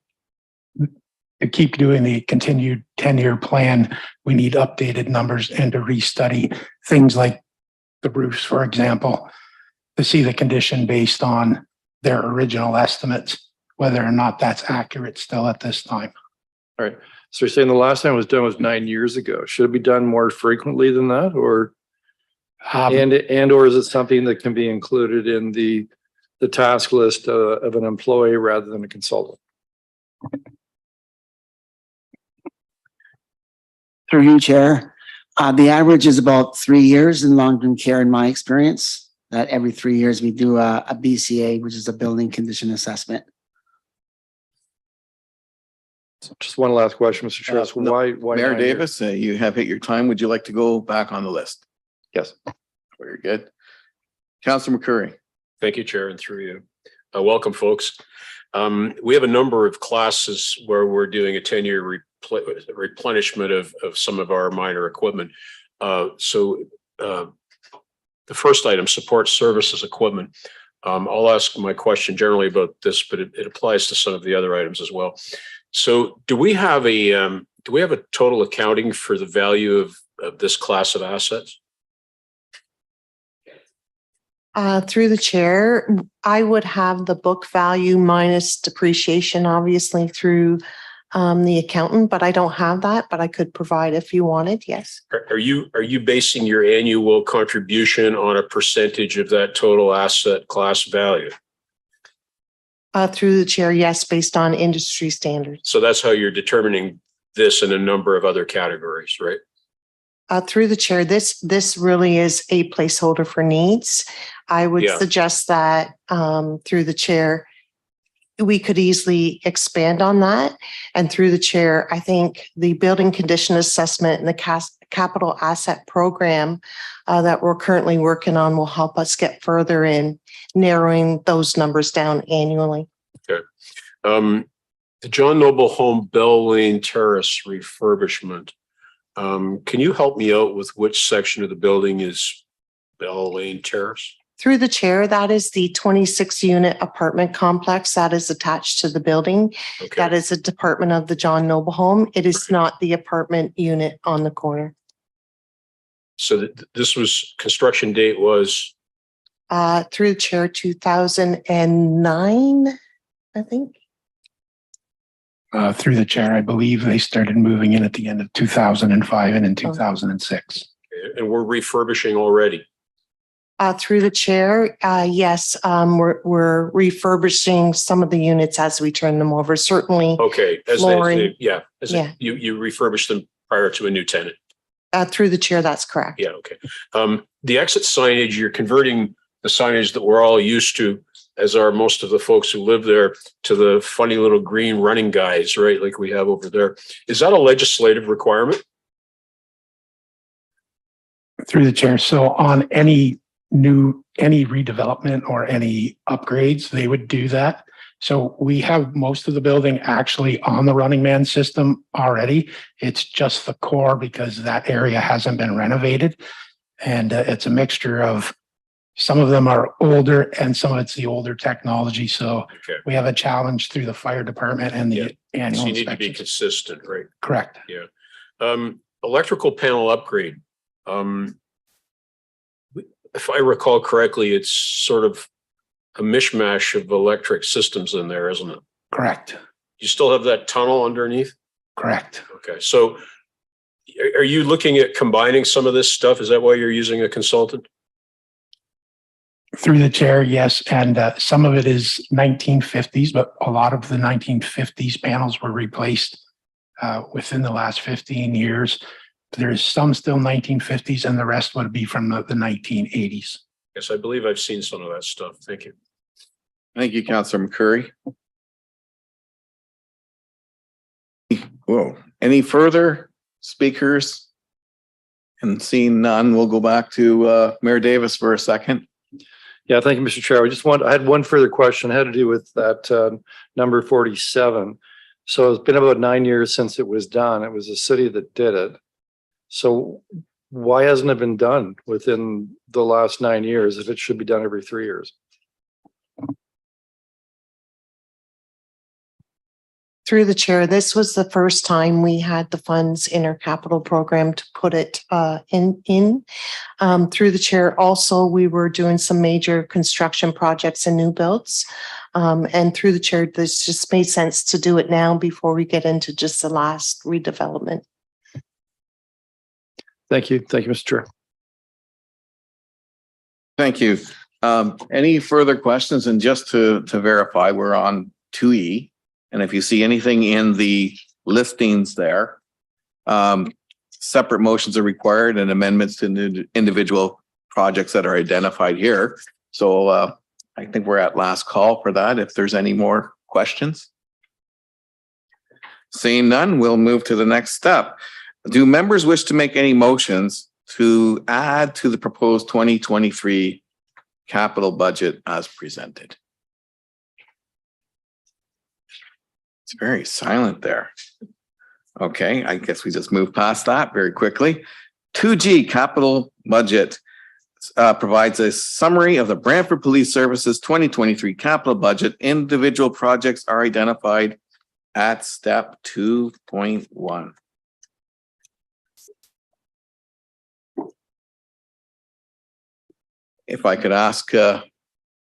to keep doing the continued 10-year plan, we need updated numbers and to restudy things like the roofs, for example, to see the condition based on their original estimates, whether or not that's accurate still at this time. All right. So you're saying the last time it was done was 9 years ago. Should it be done more frequently than that, or or is it something that can be included in the task list of an employee rather than a consultant? Through you, Chair. The average is about 3 years in long-term care, in my experience. That every 3 years we do a BCA, which is a building condition assessment. Just one last question, Mr. Chair. So why Mayor 9 years? Davis, you have hit your time. Would you like to go back on the list? Yes. Very good. Councillor McCurry. Thank you, Chair, and through you. Welcome, folks. We have a number of classes where we're doing a 10-year replenishment of some of our minor equipment. The first item, support services equipment. I'll ask my question generally about this, but it applies to some of the other items as well. So do we have a total accounting for the value of this class of assets? Through the chair, I would have the book value minus depreciation, obviously through the accountant, but I don't have that, but I could provide if you wanted. Yes. Are you basing your annual contribution on a percentage of that total asset class value? Through the chair, yes, based on industry standards. So that's how you're determining this and a number of other categories, right? Through the chair, this really is a placeholder for needs. I would suggest that through the chair, we could easily expand on that. And through the chair, I think the building condition assessment and the capital asset program that we're currently working on will help us get further in narrowing those numbers down annually. Okay. The John Noble Home Bell Lane Terrace refurbishment. Can you help me out with which section of the building is Bell Lane Terrace? Through the chair, that is the 26-unit apartment complex that is attached to the building. Okay. That is a department of the John Noble Home. It is not the apartment unit on the corner. So this was, construction date was? Through the chair, 2009, I think. Through the chair, I believe they started moving in at the end of 2005 and in 2006. And we're refurbishing already. Through the chair, yes, we're refurbishing some of the units as we turn them over. Certainly. Okay. Flooring. You refurbished them prior to a new tenant. Through the chair, that's correct. Yeah. Okay. The exit signage, you're converting the signage that we're all used to, as are most of the folks who live there, to the funny little green running guys, right? Like we have over there. Is that a legislative requirement? Through the chair. So on any redevelopment or any upgrades, they would do that. So we have most of the building actually on the Running Man system already. It's just the core because that area hasn't been renovated. And it's a mixture of, some of them are older and some of it's the older technology. So Okay. we have a challenge through the fire department and the So annual you need to be inspections. consistent, right? Correct. Electrical panel upgrade. If I recall correctly, it's sort of a mishmash of electric systems in there, isn't it? Correct. You still have that tunnel underneath? Correct. Okay, so are you looking at combining some of this stuff? Is that why you're using a consultant? Through the chair, yes. And some of it is 1950s, but a lot of the 1950s panels were replaced within the last 15 years. There's some still 1950s and the rest would be from the 1980s. Yes, I believe I've seen some of that stuff. Thank you. Thank you, Councillor McCurry. Whoa, any further speakers? And seeing none, we'll go back to Mayor Davis for a second. Yeah, thank you, Mr. Chair. I had one further question. It had to do with that number 47. So it's been about 9 years since it was done. It was the city that did it. So why hasn't it been done within the last 9 years if it should be done every 3 years? Through the chair, this was the first time we had the funds in our capital program to put it in. Through the chair, also, we were doing some major construction projects and new builds. And through the chair, this just made sense to do it now before we get into just the last redevelopment. Thank you. Thank you, Mr. Chair. Thank you. Any further questions? And just to verify, we're on 2E. And if you see anything in the listings there, separate motions are required and amendments to individual projects that are identified here. So I think we're at last call for that. If there's any more questions. Seeing none, we'll move to the next step. Do members wish to make any motions to add to the proposed 2023 capital budget as presented? It's very silent there. Okay, I guess we just move past that very quickly. 2G capital budget provides a summary of the Brantford Police Services 2023 capital budget. Individual projects are identified at step 2.1. If I could ask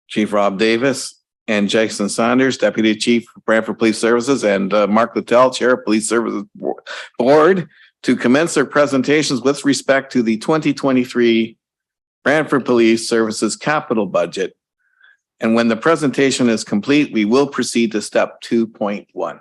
Chief Rob Davis and Jason Saunders, Deputy Chief of Brantford Police Services, and Mark Littell, Chair of Police Services Board, to commence their presentations with respect to the 2023 Brantford Police Services capital budget. And when the presentation is complete, we will proceed to step 2.1.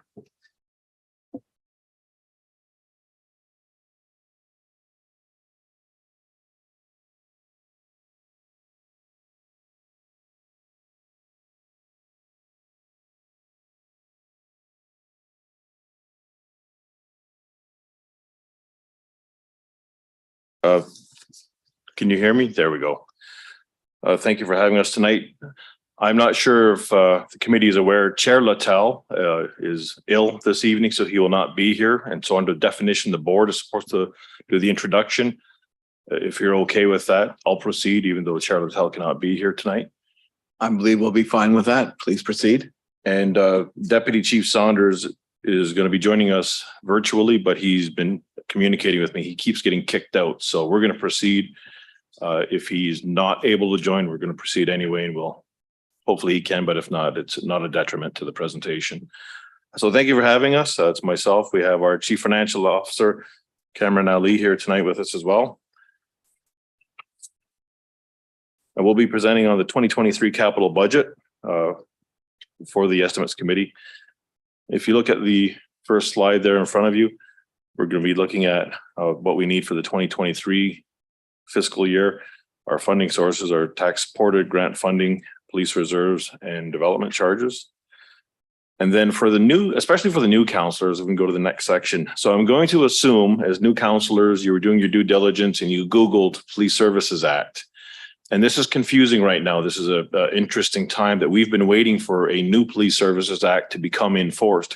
Can you hear me? There we go. Thank you for having us tonight. I'm not sure if the committee is aware, Chair Littell is ill this evening, so he will not be here. And so under definition, the board is supposed to do the introduction. If you're okay with that, I'll proceed, even though Chair Littell cannot be here tonight. I believe we'll be fine with that. Please proceed. And Deputy Chief Saunders is going to be joining us virtually, but he's been communicating with me. He keeps getting kicked out. So we're going to proceed. If he's not able to join, we're going to proceed anyway, and we'll hopefully he can, but if not, it's not a detriment to the presentation. So thank you for having us. It's myself. We have our Chief Financial Officer, Cameron Ali, here tonight with us as well. And we'll be presenting on the 2023 capital budget for the Estimates Committee. If you look at the first slide there in front of you, we're going to be looking at what we need for the 2023 fiscal year. Our funding sources are tax supported grant funding, police reserves, and development charges. And then for the new, especially for the new counselors, we can go to the next section. So I'm going to assume as new counselors, you were doing your due diligence and you Googled Police Services Act. And this is confusing right now. This is a interesting time that we've been waiting for a new Police Services Act to come in force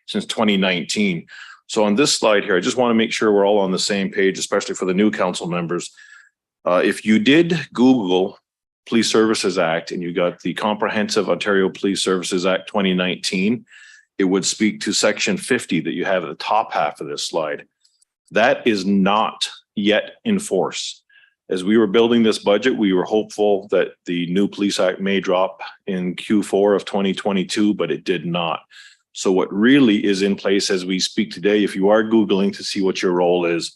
since 2019. So on this slide here, I just want to make sure we're all on the same page, especially for the new council members. If you did Google Police Services Act and you got the Comprehensive Ontario Police Services Act 2019, it would speak to section 50 that you have at the top half of this slide. That is not yet in force. As we were building this budget, we were hopeful that the new Police Act may drop in Q4 of 2022, but it did not. So what really is in place as we speak today, if you are Googling to see what your role is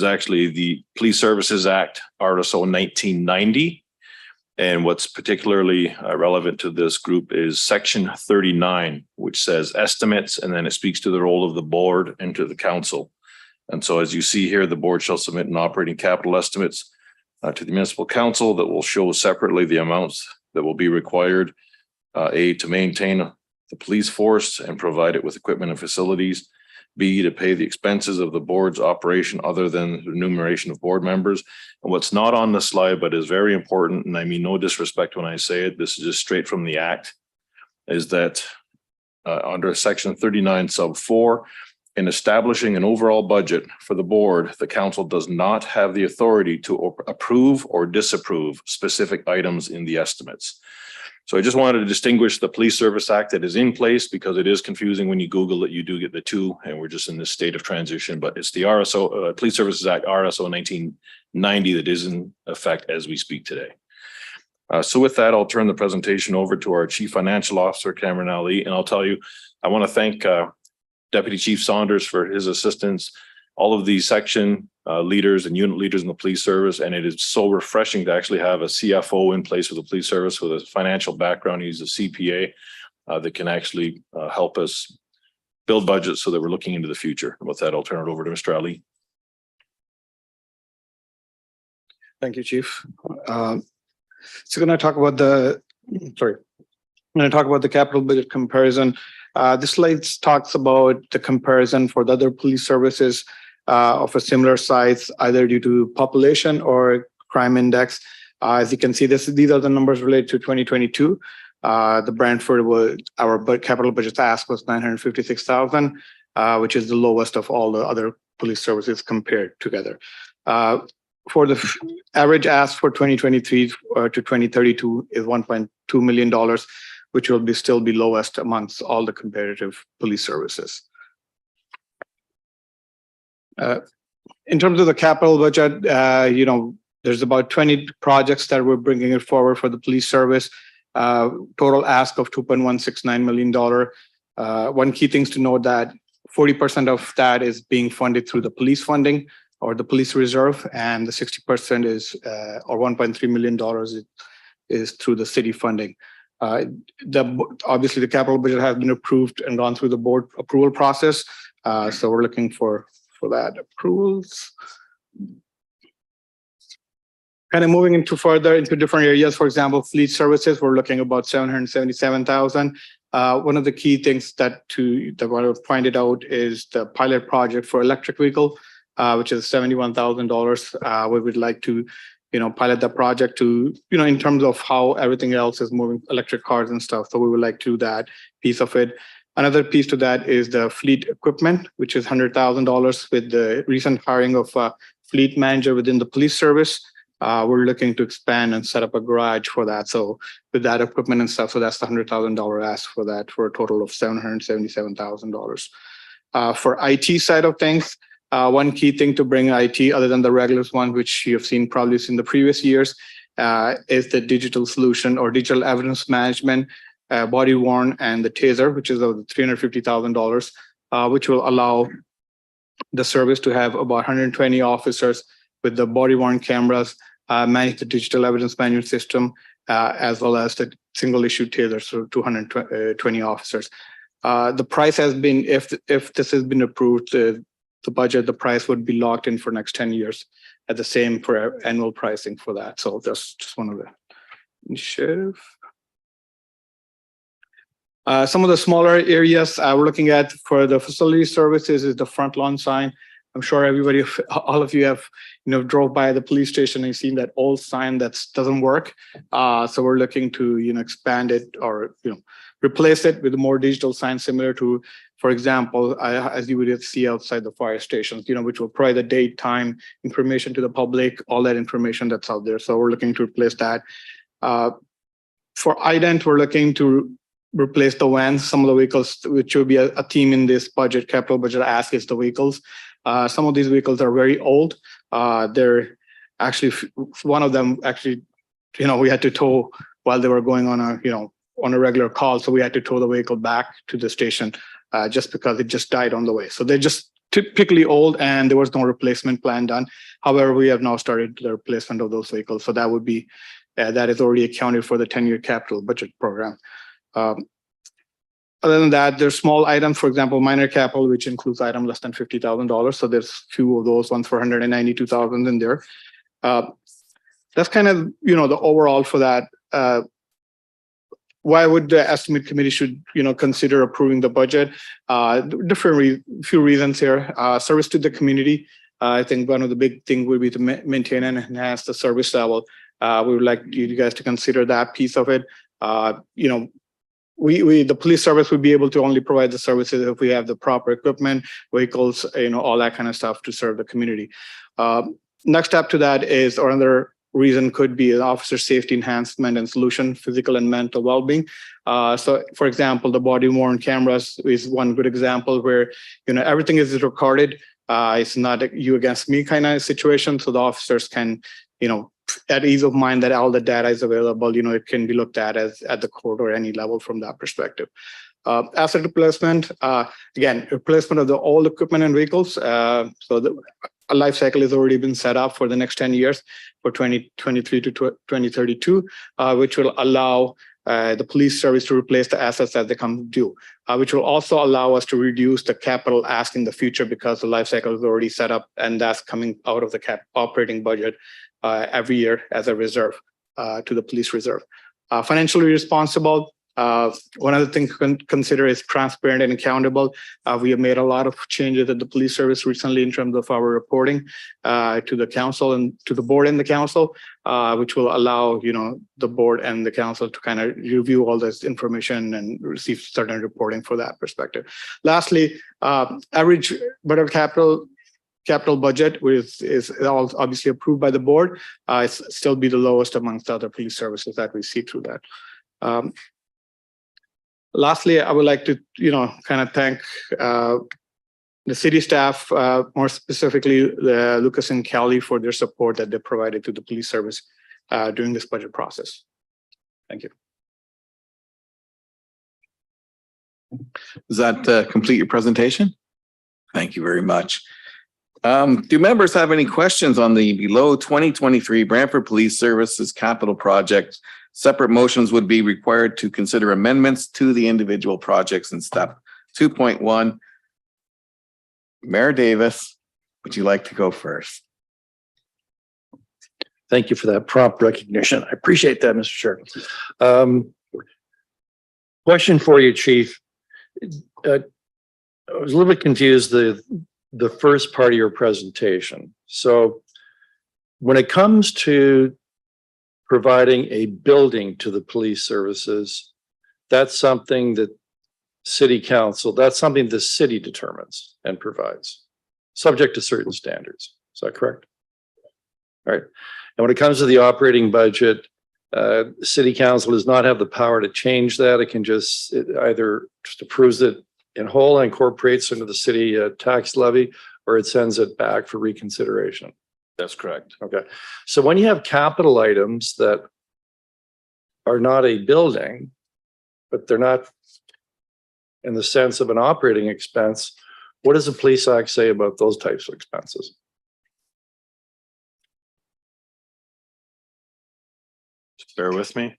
actually the Police Services Act, RSO 1990. And what's particularly relevant to this group is section 39, which says estimates, and then it speaks to the role of the board and to the council. And so as you see here, the board shall submit an operating capital estimates to the municipal council that will show separately the amounts that will be required, A, to maintain the police force and provide it with equipment and facilities, B, to pay the expenses of the board's operation other than the remuneration of board members. And what's not on the slide, but is very important, and I mean no disrespect when I say it, this is just straight from the act, is that under section 39 sub 4, in establishing an overall budget for the board, the council does not have the authority to approve or disapprove specific items in the estimates. So I just wanted to distinguish the Police Service Act that is in place because it is confusing when you Google it, you do get the two, and we're just in this state of transition, but it's the RSO, Police Services Act, RSO 1990 that is in effect as we speak today. So with that, I'll turn the presentation over to our Chief Financial Officer, Cameron Ali, and I'll tell you, I want to thank Deputy Chief Saunders for his assistance, all of these section leaders and unit leaders in the police service. And it is so refreshing to actually have a CFO in place with the police service with a financial background. He's a CPA that can actually help us build budgets so that we're looking into the future. And with that, I'll turn it over to Mr. Ali. Thank you, Chief. So going to talk about the capital budget comparison. This slide talks about the comparison for the other police services of a similar size, either due to population or crime index. As you can see, these are the numbers related to 2022. The Brantford our capital budget ask was 956,000, which is the lowest of all the other police services compared together. For the average ask for 2023 to 2032 is $1.2 million, which will still be lowest amongst all the comparative police services. In terms of the capital budget, there's about 20 projects that we're bringing it forward for the police service. Total ask of $2.169 million. One key thing to note that 40% of that is being funded through the police funding or the police reserve, and the 60% is, or $1.3 million is through the city funding. Obviously the capital budget has been approved and gone through the board approval process. So we're looking for that approvals. Kind of moving into different areas. For example, fleet services, we're looking about 777,000. One of the key things that I want to point it out is the pilot project for electric vehicle, which is $71,000. We would like to pilot the project to, in terms of how everything else is moving, electric cars and stuff. So we would like to do that piece of it. Another piece to that is the fleet equipment, which is $100,000 with the recent hiring of a fleet manager within the police service. We're looking to expand and set up a garage for that. So with that equipment and stuff, so that's the $100,000 ask for that, for a total of $777,000. For IT side of things, one key thing to bring IT, other than the regular one, which you have probably seen the previous years, is the digital solution or digital evidence management, body worn, and the taser, which is $350,000, which will allow the service to have about 120 officers with the body worn cameras, manage the digital evidence management system, as well as the single issue taser, so 220 officers. The price has been, if this has been approved, the budget, the price would be locked in for next 10 years at the same for annual pricing for that. So that's just one of the initiative. Some of the smaller areas we're looking at for the facility services is the front lawn sign, I'm sure everybody, all of you have, drove by the police station and seen that old sign that doesn't work. So we're looking to, expand it or, replace it with a more digital sign similar to, for example, as you would see outside the fire stations, which will provide the date, time information to the public, all that information that's out there. So we're looking to replace that. For ident, we're looking to replace the vans, some of the vehicles, which will be a theme in this budget, capital budget ask is the vehicles. Some of these vehicles are very old. They're actually, one of them actually, we had to tow while they were going on a regular call. So we had to tow the vehicle back to the station just because it just died on the way. So they're just typically old and there was no replacement plan done. However, we have now started the replacement of those vehicles. So that would be, that is already accounted for the 10-year capital budget program. Other than that, there's small items, for example, minor capital, which includes item less than $50,000. So there's few of those ones for $192,000 in there. That's kind of, the overall for that. Why would the estimate committee should, consider approving the budget? Few reasons here. Service to the community. I think one of the big things would be to maintain and enhance the service level. We would like you guys to consider that piece of it. The police service would be able to only provide the services if we have the proper equipment, vehicles, all that kind of stuff to serve the community. Next step to that is, or another reason could be an officer safety enhancement and solution, physical and mental well-being. So for example, the body worn cameras is one good example where, everything is recorded. It's not a you against me kind of situation. So the officers can, at ease of mind that all the data is available, it can be looked at as at the court or any level from that perspective. Asset replacement, again, replacement of the old equipment and vehicles. So a life cycle has already been set up for the next 10 years for 2023 to 2032, which will allow the police service to replace the assets as they come due, which will also allow us to reduce the capital ask in the future because the life cycle is already set up and that's coming out of the operating budget every year as a reserve to the police reserve. Financially responsible. One other thing to consider is transparent and accountable. We have made a lot of changes at the police service recently in terms of our reporting to the council and to the board and the council, which will allow the board and the council to kind of review all this information and receive certain reporting for that perspective. Lastly, average budget capital budget is obviously approved by the board. It's still be the lowest amongst other police services that we see through that. Lastly, I would like to, kind of thank the city staff, more specifically Lucas and Kelly for their support that they provided to the police service during this budget process. Thank you. Does that complete your presentation? Thank you very much. Do members have any questions on the below 2023 Brantford Police Services capital project? Separate motions would be required to consider amendments to the individual projects in step 2.1. Mayor Davis, would you like to go first? Thank you for that prompt recognition. I appreciate that, Mr. Chair. Question for you, Chief. I was a little bit confused the first part of your presentation. So when it comes to providing a building to the police services, that's something that city council, that's something the city determines and provides, subject to certain standards. Is that correct? All right. And when it comes to the operating budget, city council does not have the power to change that. It can it either just approves it in whole and incorporates into the city tax levy, or it sends it back for reconsideration. That's correct. Okay. So when you have capital items that are not a building, but they're not in the sense of an operating expense, what does the Police Act say about those types of expenses? Just bear with me.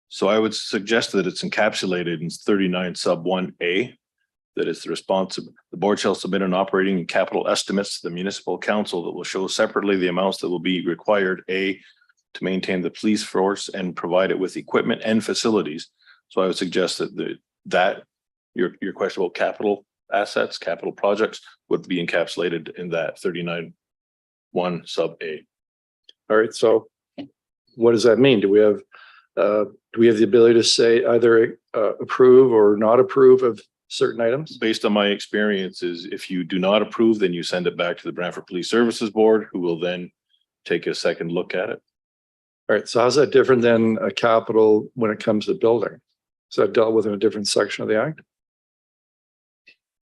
So I would suggest that it's encapsulated in 39 sub 1A. That is the board shall submit an operating and capital estimates to the municipal council that will show separately the amounts that will be required, A, to maintain the police force and provide it with equipment and facilities. So I would suggest that your question about capital assets, capital projects would be encapsulated in that 39(1) sub A. All right, so what does that mean? Do we have the ability to say either approve or not approve of certain items? Based on my experiences, if you do not approve, then you send it back to the Brantford Police Services Board, who will then take a second look at it. All right, so how's that different than a capital when it comes to building? Is that dealt with in a different section of the act?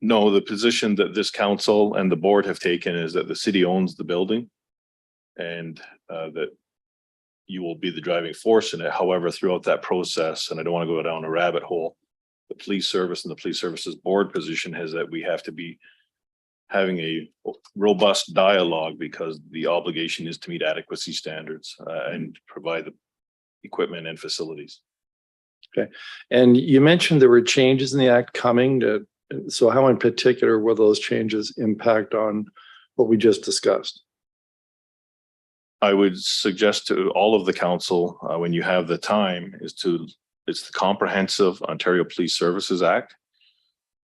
No, the position that this council and the board have taken is that the city owns the building and that you will be the driving force in it. However, throughout that process, and I don't want to go down a rabbit hole, the police service and the police services board position is that we have to be having a robust dialogue because the obligation is to meet adequacy standards and provide the equipment and facilities. Okay, and you mentioned there were changes in the act coming to, so how in particular will those changes impact on what we just discussed? I would suggest to all of the council, when you have the time, it's the Comprehensive Ontario Police Services Act,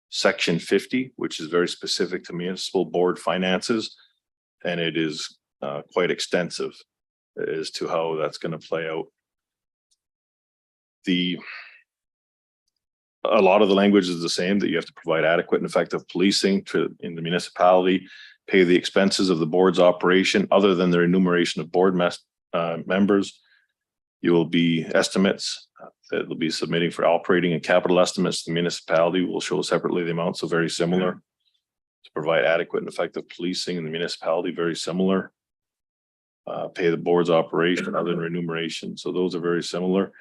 Section 50, which is very specific to municipal board finances, and it is quite extensive as to how that's going to play out. A lot of the language is the same, that you have to provide adequate and effective policing in the municipality, pay the expenses of the board's operation other than the remuneration of board members. You will be estimates that will be submitting for operating and capital estimates. The municipality will show separately the amounts, so very similar. To provide adequate and effective policing in the municipality, very similar. Pay the board's operation other than remuneration, so those are very similar.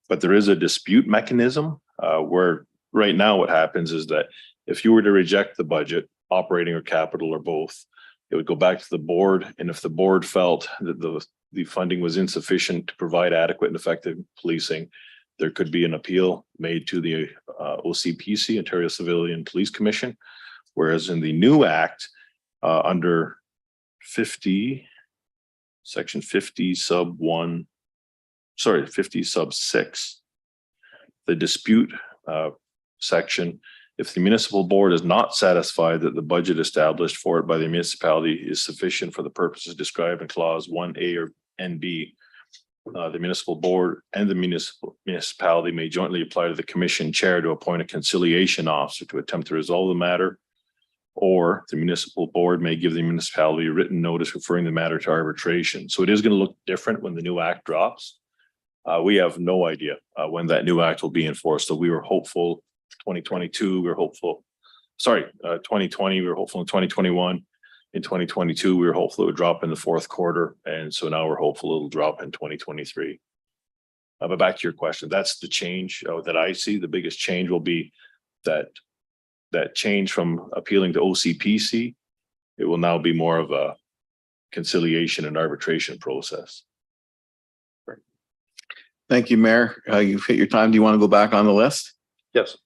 But there is a dispute mechanism where right now what happens is that if you were to reject the budget, operating or capital or both, it would go back to the board. And if the board felt that the funding was insufficient to provide adequate and effective policing, there could be an appeal made to the OCPC, Ontario Civilian Police Commission. Whereas in the new act, under 50, section 50 sub 1, sorry, 50 sub 6, the dispute section, if the municipal board is not satisfied that the budget established for it by the municipality is sufficient for the purposes described in clause 1A or NB, the municipal board and the municipality may jointly apply to the commission chair to appoint a conciliation officer to attempt to resolve the matter, or the municipal board may give the municipality a written notice referring the matter to arbitration. So it is going to look different when the new act drops. We have no idea when that new act will be enforced. So we were hopeful 2022, we were hopeful, 2020, we were hopeful in 2021. In 2022, we were hopeful it would drop in the fourth quarter. And so now we're hopeful it'll drop in 2023. But back to your question, that's the change that I see. The biggest change will be that change from appealing to OCPC. It will now be more of a conciliation and arbitration process. Thank you, Mayor. You've hit your time. Do you want to go back on the list? Yes.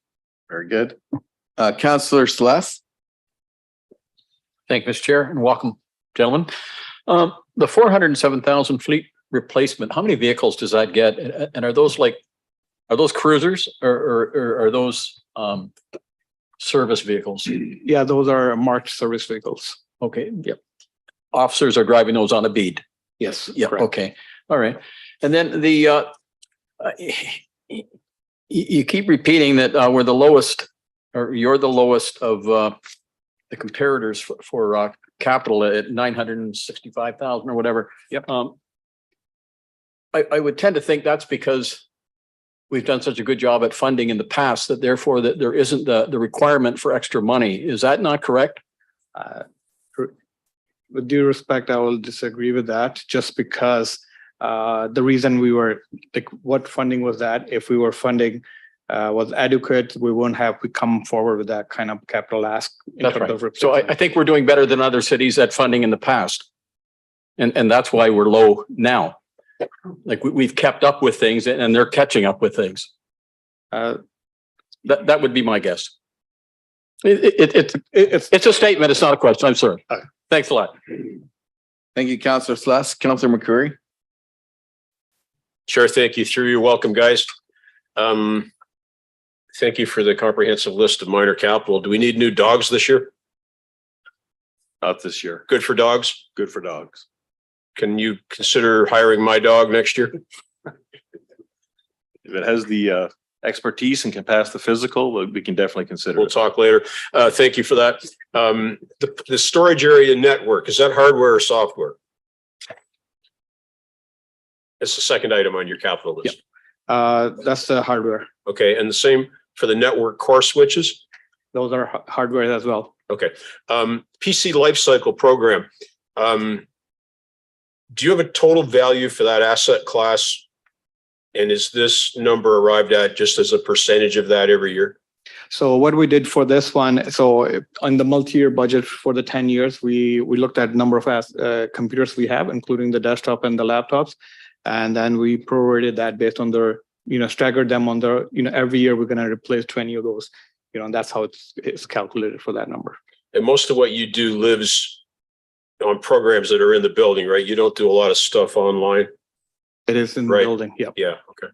Very good. Councillor Celeste. Thank you, Mr. Chair, and welcome, gentlemen. The 407,000 fleet replacement, how many vehicles does that get? And are those cruisers or are those service vehicles? Yeah, those are marked service vehicles. Okay, yep. Officers are driving those on a beat. Yes. Yeah, correct. okay, all right. And then you keep repeating that we're the lowest, or you're the lowest of the comparators for capital at 965,000 or whatever. Yep. I would tend to think that's because we've done such a good job at funding in the past that therefore that there isn't the requirement for extra money. Is that not correct? With due respect, I will disagree with that, just because the reason we were like, what funding was that? If we were funding was adequate, we wouldn't have come forward with that kind of capital ask. That's right. So I think we're doing better than other cities at funding in the past. And that's why we're low now. Like we've kept up with things and they're catching up with things. That would be my guess. It's a statement. It's not a question. I'm sorry. Thanks a lot. Thank you, Councillor Celeste. Councillor McCurry. Sure, thank you. Through you're welcome, guys. Thank you for the comprehensive list of minor capital. Do we need new dogs this year? Not this year. Good for dogs? Good for dogs. Can you consider hiring my dog next year? If it has the expertise and can pass the physical, we can definitely consider We'll it. talk later. Thank you for that. The storage area network, is that hardware or software? It's the second item on your capital list. That's the hardware. Okay, and the same for the network core switches? Those are hardware as well. Okay. PC lifecycle program. Do you have a total value for that asset class? And is this number arrived at just as a percentage of that every year? So what we did for this one, so on the multi-year budget for the 10 years, we looked at number of computers we have, including the desktop and the laptops. And then we prorated that based on the, staggered them on the, every year we're going to replace 20 of those, and that's how it's calculated for that number. And most of what you do lives on programs that are in the building, right? You don't do a lot of stuff online. It is in the Right. building. Yep. Yeah. Okay.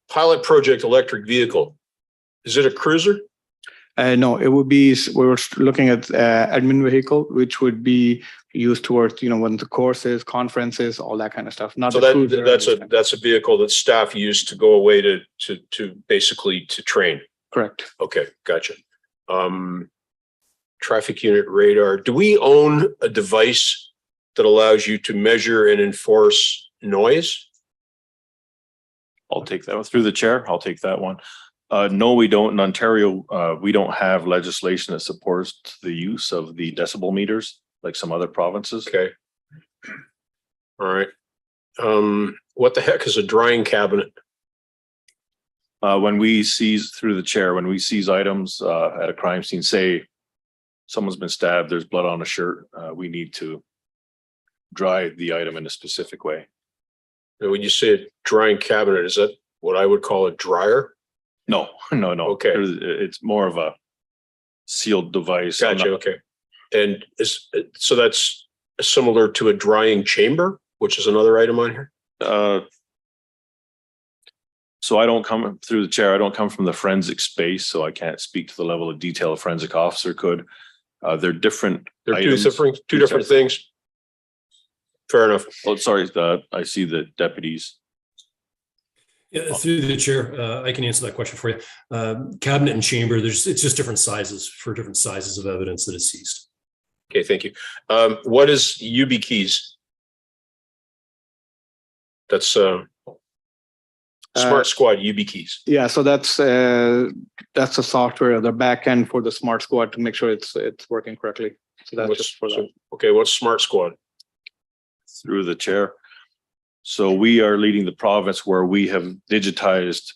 Pilot project electric vehicle. Is it a cruiser? No, it would be, we were looking at admin vehicle, which would be used towards, when the courses, conferences, all that kind of stuff. Not So the cruiser or that's anything. a vehicle that staff use to go away to basically to train. Correct. Okay, gotcha. Traffic unit radar. Do we own a device that allows you to measure and enforce noise? I'll take that one. Through the chair, I'll take that one. No, we don't. In Ontario, we don't have legislation that supports the use of the decibel meters like some other provinces. Okay. All right. What the heck is a drying cabinet? When we seize, through the chair, when we seize items at a crime scene, say someone's been stabbed, there's blood on a shirt, we need to dry the item in a specific way. And when you say a drying cabinet, is that what I would call a dryer? No. Okay. It's more of a sealed device. Gotcha. Okay. And so that's similar to a drying chamber, which is another item on here? So I don't come through the chair. I don't come from the forensic space, so I can't speak to the level of detail a forensic officer could. They're different. They're items. two different things. Fair enough. Oh, sorry. I see the deputies. Yeah, through the chair, I can answer that question for you. Cabinet and chamber, it's just different sizes for different sizes of evidence that is seized. Okay, thank you. What is YubiKeys? That's Smart Squad YubiKeys. Yeah, so that's the software, the back end for the Smart Squad to make sure it's working correctly. So that's just for that. Okay, what's Smart Squad? Through the chair. So we are leading the province where we have digitized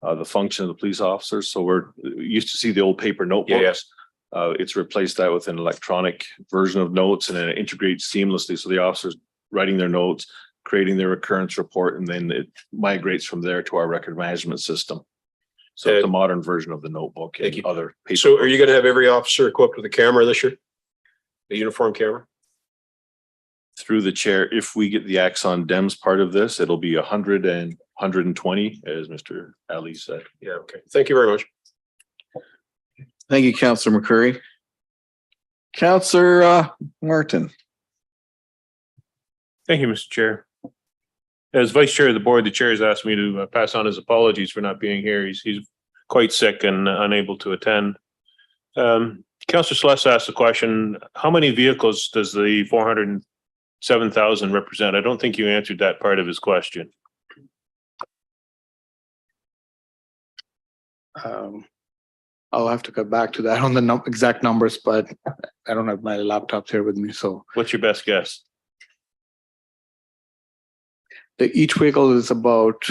the function of the police officers. So we used to see the old paper notebooks. Yes. It's replaced that with an electronic version of notes, and then it integrates seamlessly. So the officers writing their notes, creating their occurrence report, and then it migrates from there to our record management system. So it's a modern version of the notebook and other paper. So are you going to have every officer equipped with a camera this year? A uniform camera? Through the chair, if we get the Axon DEMS part of this, it'll be 100 and 120, as Mr. Ali said. Yeah, okay. Thank you very much. Thank you, Councillor McCurry. Councillor Martin. Thank you, Mr. Chair. As Vice Chair of the Board, the Chair has asked me to pass on his apologies for not being here. He's quite sick and unable to attend. Councillor Celeste asked the question, how many vehicles does the 407,000 represent? I don't think you answered that part of his question. I'll have to get back to that on the exact numbers, but I don't have my laptops here with me. So What's your best guess? each vehicle is about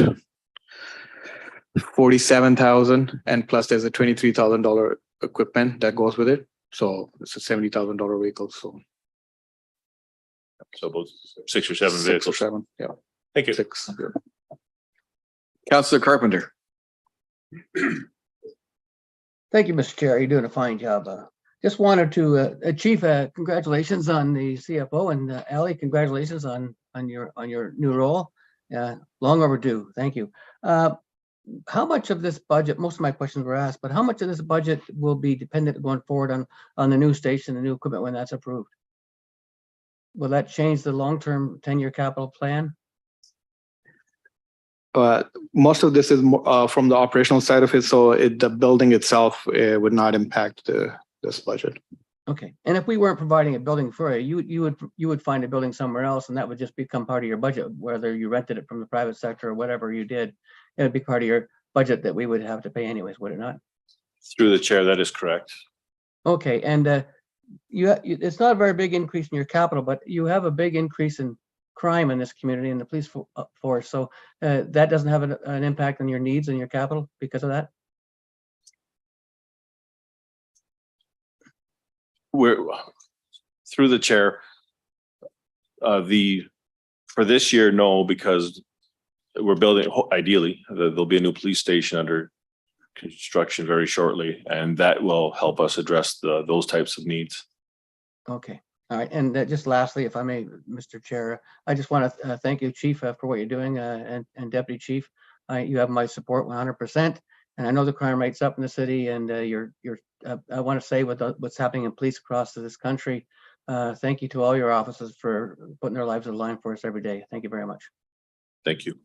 47,000, and plus there's a $23,000 equipment that goes with it. So it's a $70,000 vehicle. So about 6 or 7 vehicles. 6 or 7, yeah. Thank you. 6. Yeah. Councillor Carpenter. Thank you, Mr. Chair. You're doing a fine job. Just wanted to, Chief, congratulations on the CFO, and Ali, congratulations on your new role. Long overdue. Thank you. How much of this budget, most of my questions were asked, but how much of this budget will be dependent going forward on the new station, the new equipment when that's approved? Will that change the long-term 10-year capital plan? Most of this is from the operational side of it, so the building itself would not impact this budget. Okay, and if we weren't providing a building for you, you would find a building somewhere else, and that would just become part of your budget, whether you rented it from the private sector or whatever you did. It would be part of your budget that we would have to pay anyways, would it not? Through the chair, that is correct. Okay, and it's not a very big increase in your capital, but you have a big increase in crime in this community and the police force. So that doesn't have an impact on your needs and your capital because of that? We're through the chair. For this year, no, because we're building, ideally, there'll be a new police station under construction very shortly, and that will help us address those types of needs. Okay, all right. And just lastly, if I may, Mr. Chair, I just want to thank you, Chief, for what you're doing, and Deputy Chief. You have my support 100%. And I know the crime rate's up in the city, and I want to say with what's happening in police across this country, thank you to all your officers for putting their lives on the line for us every day. Thank you very much. Thank you.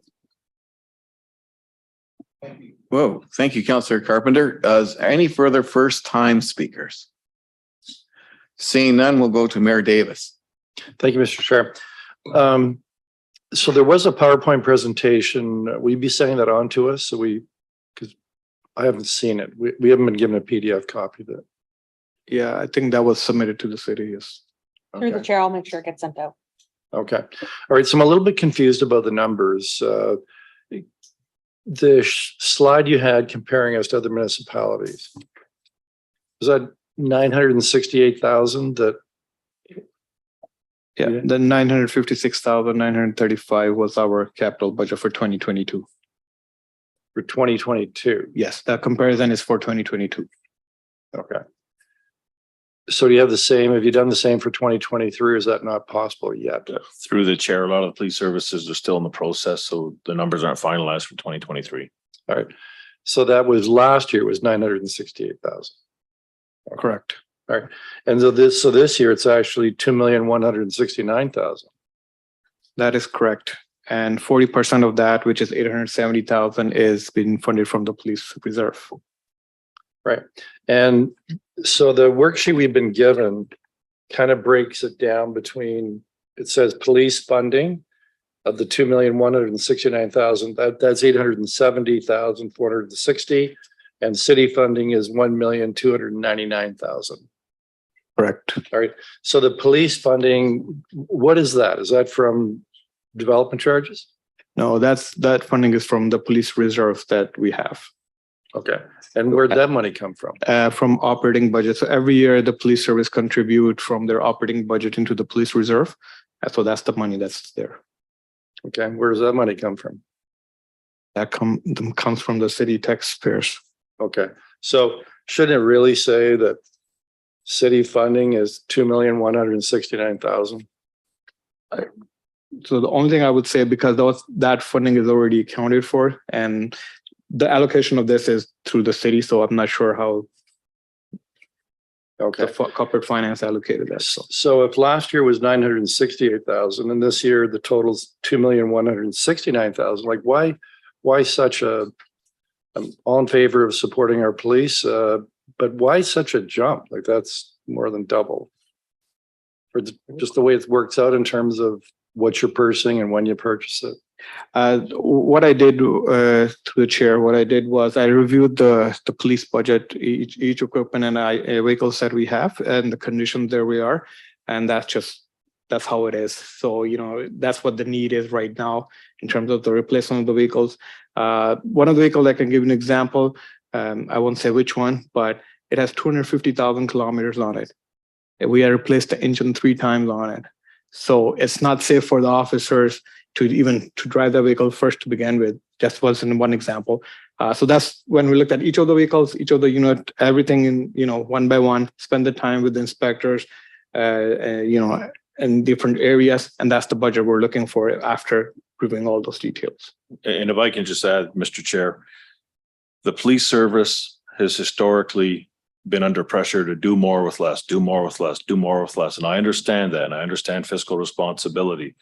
Whoa, thank you, Councillor Carpenter. Any further first-time speakers? Seeing none, we'll go to Mayor Davis. Thank you, Mr. Chair. So there was a PowerPoint presentation. Will you be sending that on to us? Because I haven't seen it. We haven't been given a PDF copy of it. Yeah, I think that was submitted to the city, yes. Through the chair, I'll make sure it gets sent out. Okay. All right. So I'm a little bit confused about the numbers. The slide you had comparing us to other municipalities, was that 968,000 that? Yeah, the 956,935 was our capital budget for 2022. For 2022? Yes, that comparison is for 2022. Okay. So do you have the same, have you done the same for 2023, or is that not possible yet? Through the chair, a lot of the police services are still in the process, so the numbers aren't finalized for 2023. All right. So that was last year was 968,000. Correct. All right. And so this year it's actually 2,169,000. That is correct. And 40% of that, which is 870,000, is being funded from the police reserve. Right. And so the worksheet we've been given kind of breaks it down between, it says police funding of the 2,169,000, that's 870,460, and city funding is 1,299,000. Correct. All right. So the police funding, what is that? Is that from development charges? No, that funding is from the police reserve that we have. Okay. And where'd that money come from? From operating budget. So every year the police service contribute from their operating budget into the police reserve. So that's the money that's there. Okay. Where does that money come from? That comes from the city taxpayers. Okay. So shouldn't it really say that city funding is 2,169,000? So the only thing I would say, because that funding is already accounted for, and the allocation of this is through the city, so I'm not sure how the corporate finance allocated that. So if last year was 968,000 and this year the total's 2,169,000, like why such I'm all in favor of supporting our police, but why such a jump? Like that's more than double. For just the way it works out in terms of what you're purchasing and when you purchase it. What I did through the chair, what I did was I reviewed the police budget, each equipment and vehicles that we have and the condition there we are. And that's how it is. So, that's what the need is right now in terms of the replacement of the vehicles. One of the vehicles, I can give you an example. I won't say which one, but it has 250,000 kilometers on it. We have replaced the engine 3 times on it. So it's not safe for the officers to drive the vehicle first to begin with. Just was in one example. So that's when we looked at each of the vehicles, each of the unit, everything in, one by one, spend the time with the inspectors, in different areas. And that's the budget we're looking for after reviewing all those details. And if I can just add, Mr. Chair, the police service has historically been under pressure to do more with less, do more with less, do more with less. And I understand that, and I understand fiscal responsibility.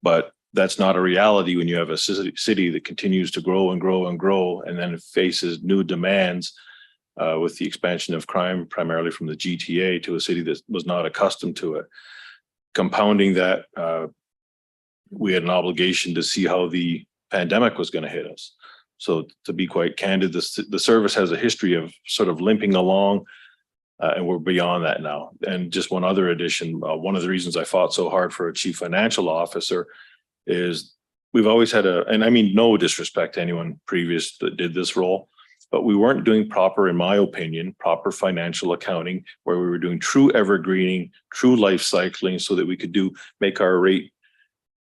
But that's not a reality when you have a city that continues to grow and grow and grow, and then faces new demands with the expansion of crime, primarily from the GTA to a city that was not accustomed to it. Compounding that, we had an obligation to see how the pandemic was going to hit us. So to be quite candid, the service has a history of sort of limping along, and we're beyond that now. And just one other addition, one of the reasons I fought so hard for a chief financial officer is we've always had and I mean, no disrespect to anyone previous that did this role, but we weren't doing proper, in my opinion, proper financial accounting, where we were doing true evergreening, true life cycling, so that we could make our rate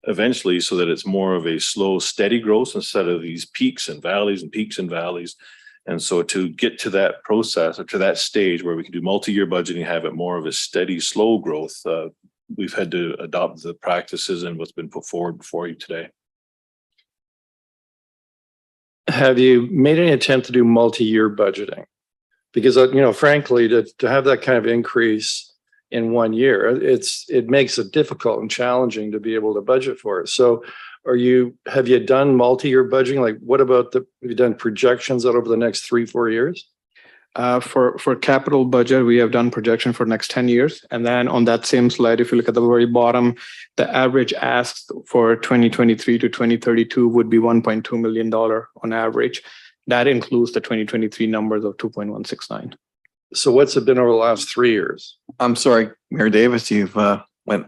eventually so that it's more of a slow, steady growth instead of these peaks and valleys and peaks and valleys. And so to get to that process or to that stage where we can do multi-year budgeting, have it more of a steady, slow growth, we've had to adopt the practices and what's been put forward before you today. Have you made any attempt to do multi-year budgeting? Because, frankly, to have that kind of increase in 1 year, it makes it difficult and challenging to be able to budget for it. So have you done multi-year budgeting? Like, what about have you done projections out over the next 3-4 years? For capital budget, we have done projection for next 10 years. And then on that same slide, if you look at the very bottom, the average ask for 2023 to 2032 would be $1.2 million on average. That includes the 2023 numbers of 2.169. So what's it been over the last 3 years? I'm sorry, Mayor Davis, you've went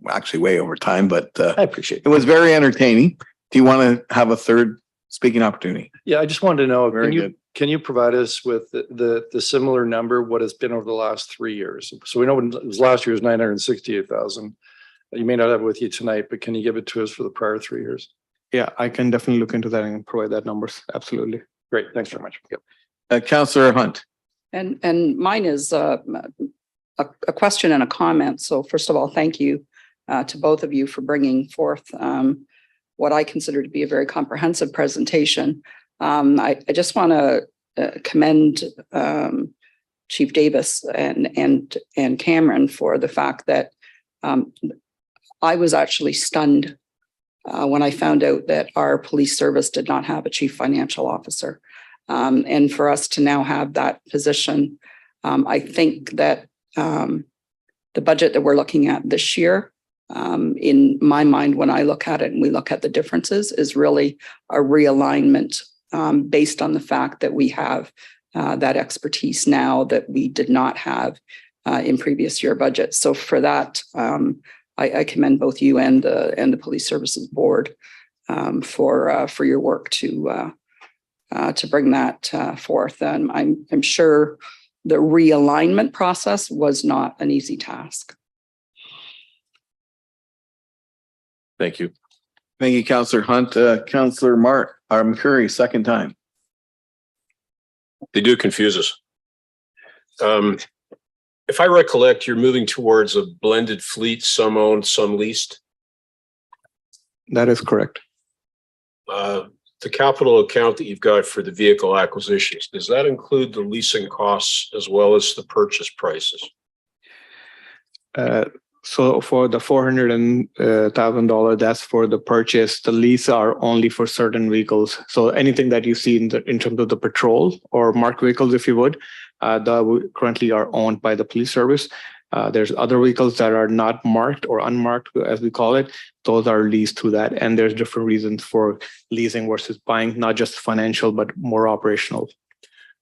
actually way over time, but I appreciate it was very entertaining. Do you want to have a third speaking opportunity? Yeah, I just wanted to know, Very good. can you provide us with the similar number, what it's been over the last 3 years? So we know when it was last year was 968,000. You may not have it with you tonight, but can you give it to us for the prior 3 years? Yeah, I can definitely look into that and provide that numbers. Absolutely. Great, thanks very much. Councillor Hunt. And mine is a question and a comment. So first of all, thank you to both of you for bringing forth what I consider to be a very comprehensive presentation. I just want to commend Chief Davis and Cameron for the fact that I was actually stunned when I found out that our police service did not have a chief financial officer. And for us to now have that position, I think that the budget that we're looking at this year, in my mind, when I look at it and we look at the differences, is really a realignment based on the fact that we have that expertise now that we did not have in previous year budgets. So for that, I commend both you and the Police Services Board for your work to bring that forth. And I'm sure the realignment process was not an easy task. Thank you. Thank you, Councillor Hunt. Councillor McCurry, second time. They do confuse us. If I recollect, you're moving towards a blended fleet, some owned, some leased. That is correct. The capital account that you've got for the vehicle acquisitions, does that include the leasing costs as well as the purchase prices? So for the $400,000, that's for the purchase. The lease are only for certain vehicles. So anything that you see in terms of the patrol or marked vehicles, if you would, that currently are owned by the police service. There's other vehicles that are not marked or unmarked, as we call it. Those are leased through that. And there's different reasons for leasing versus buying, not just financial, but more operational.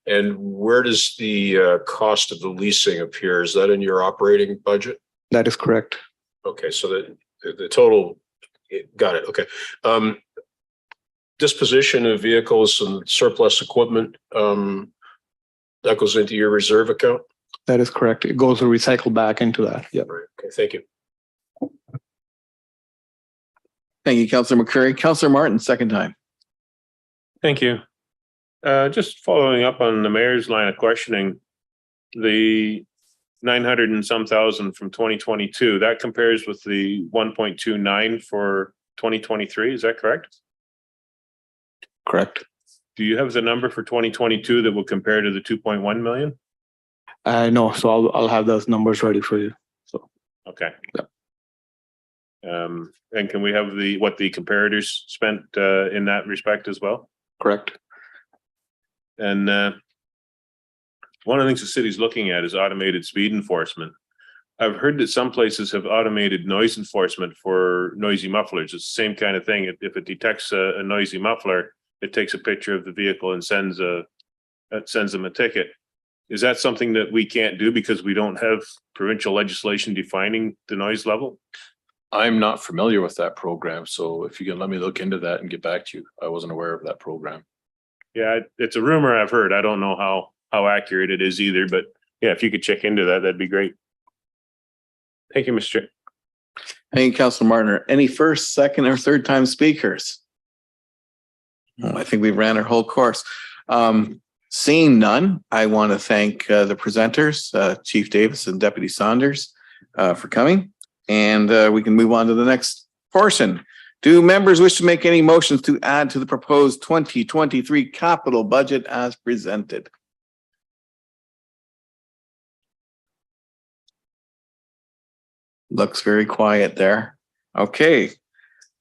And where does the cost of the leasing appear? Is that in your operating budget? That is correct. Okay, so the total, got it. Okay. Disposition of vehicles and surplus equipment, that goes into your reserve account? That is correct. It goes to recycle back into that. Yeah. Right. Okay, thank you. Thank you, Councillor McCurry. Councillor Martin, second time. Thank you. Just following up on the mayor's line of questioning, the 900 and some thousand from 2022, that compares with the 1.29 for 2023, is that correct? Correct. Do you have the number for 2022 that will compare to the 2.1 million? No, so I'll have those numbers ready for you. Okay. And can we have what the comparators spent in that respect as well? Correct. And one of the things the city's looking at is automated speed enforcement. I've heard that some places have automated noise enforcement for noisy mufflers. It's the same kind of thing. If it detects a noisy muffler, it takes a picture of the vehicle and sends them a ticket. Is that something that we can't do because we don't have provincial legislation defining the noise level? I'm not familiar with that program, so if you can let me look into that and get back to you. I wasn't aware of that program. Yeah, it's a rumor I've heard. I don't know how accurate it is either, but yeah, if you could check into that, that'd be great. Thank you, Mr. Chair. Thank you, Councilor Martiner. Any first, second, or third time speakers? I think we ran our whole course. Seeing none, I want to thank the presenters, Chief Davis and Deputy Saunders, for coming. And we can move on to the next portion. Do members wish to make any motions to add to the proposed 2023 capital budget as presented? Looks very quiet there. Okay.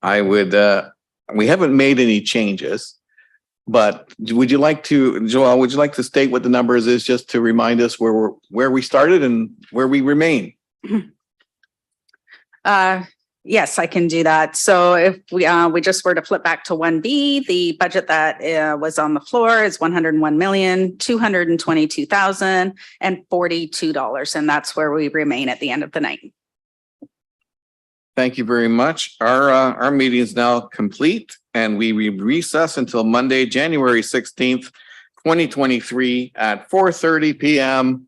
I would, we haven't made any changes, but would you like to, Joel, would you like to state what the numbers is just to remind us where we started and where we remain? Yes, I can do that. So if we just were to flip back to 1B, the budget that was on the floor is $101,222,042, and that's where we remain at the end of the night. Thank you very much. Our meeting is now complete, and we recess until Monday, January 16th, 2023 at 4:30 p.m.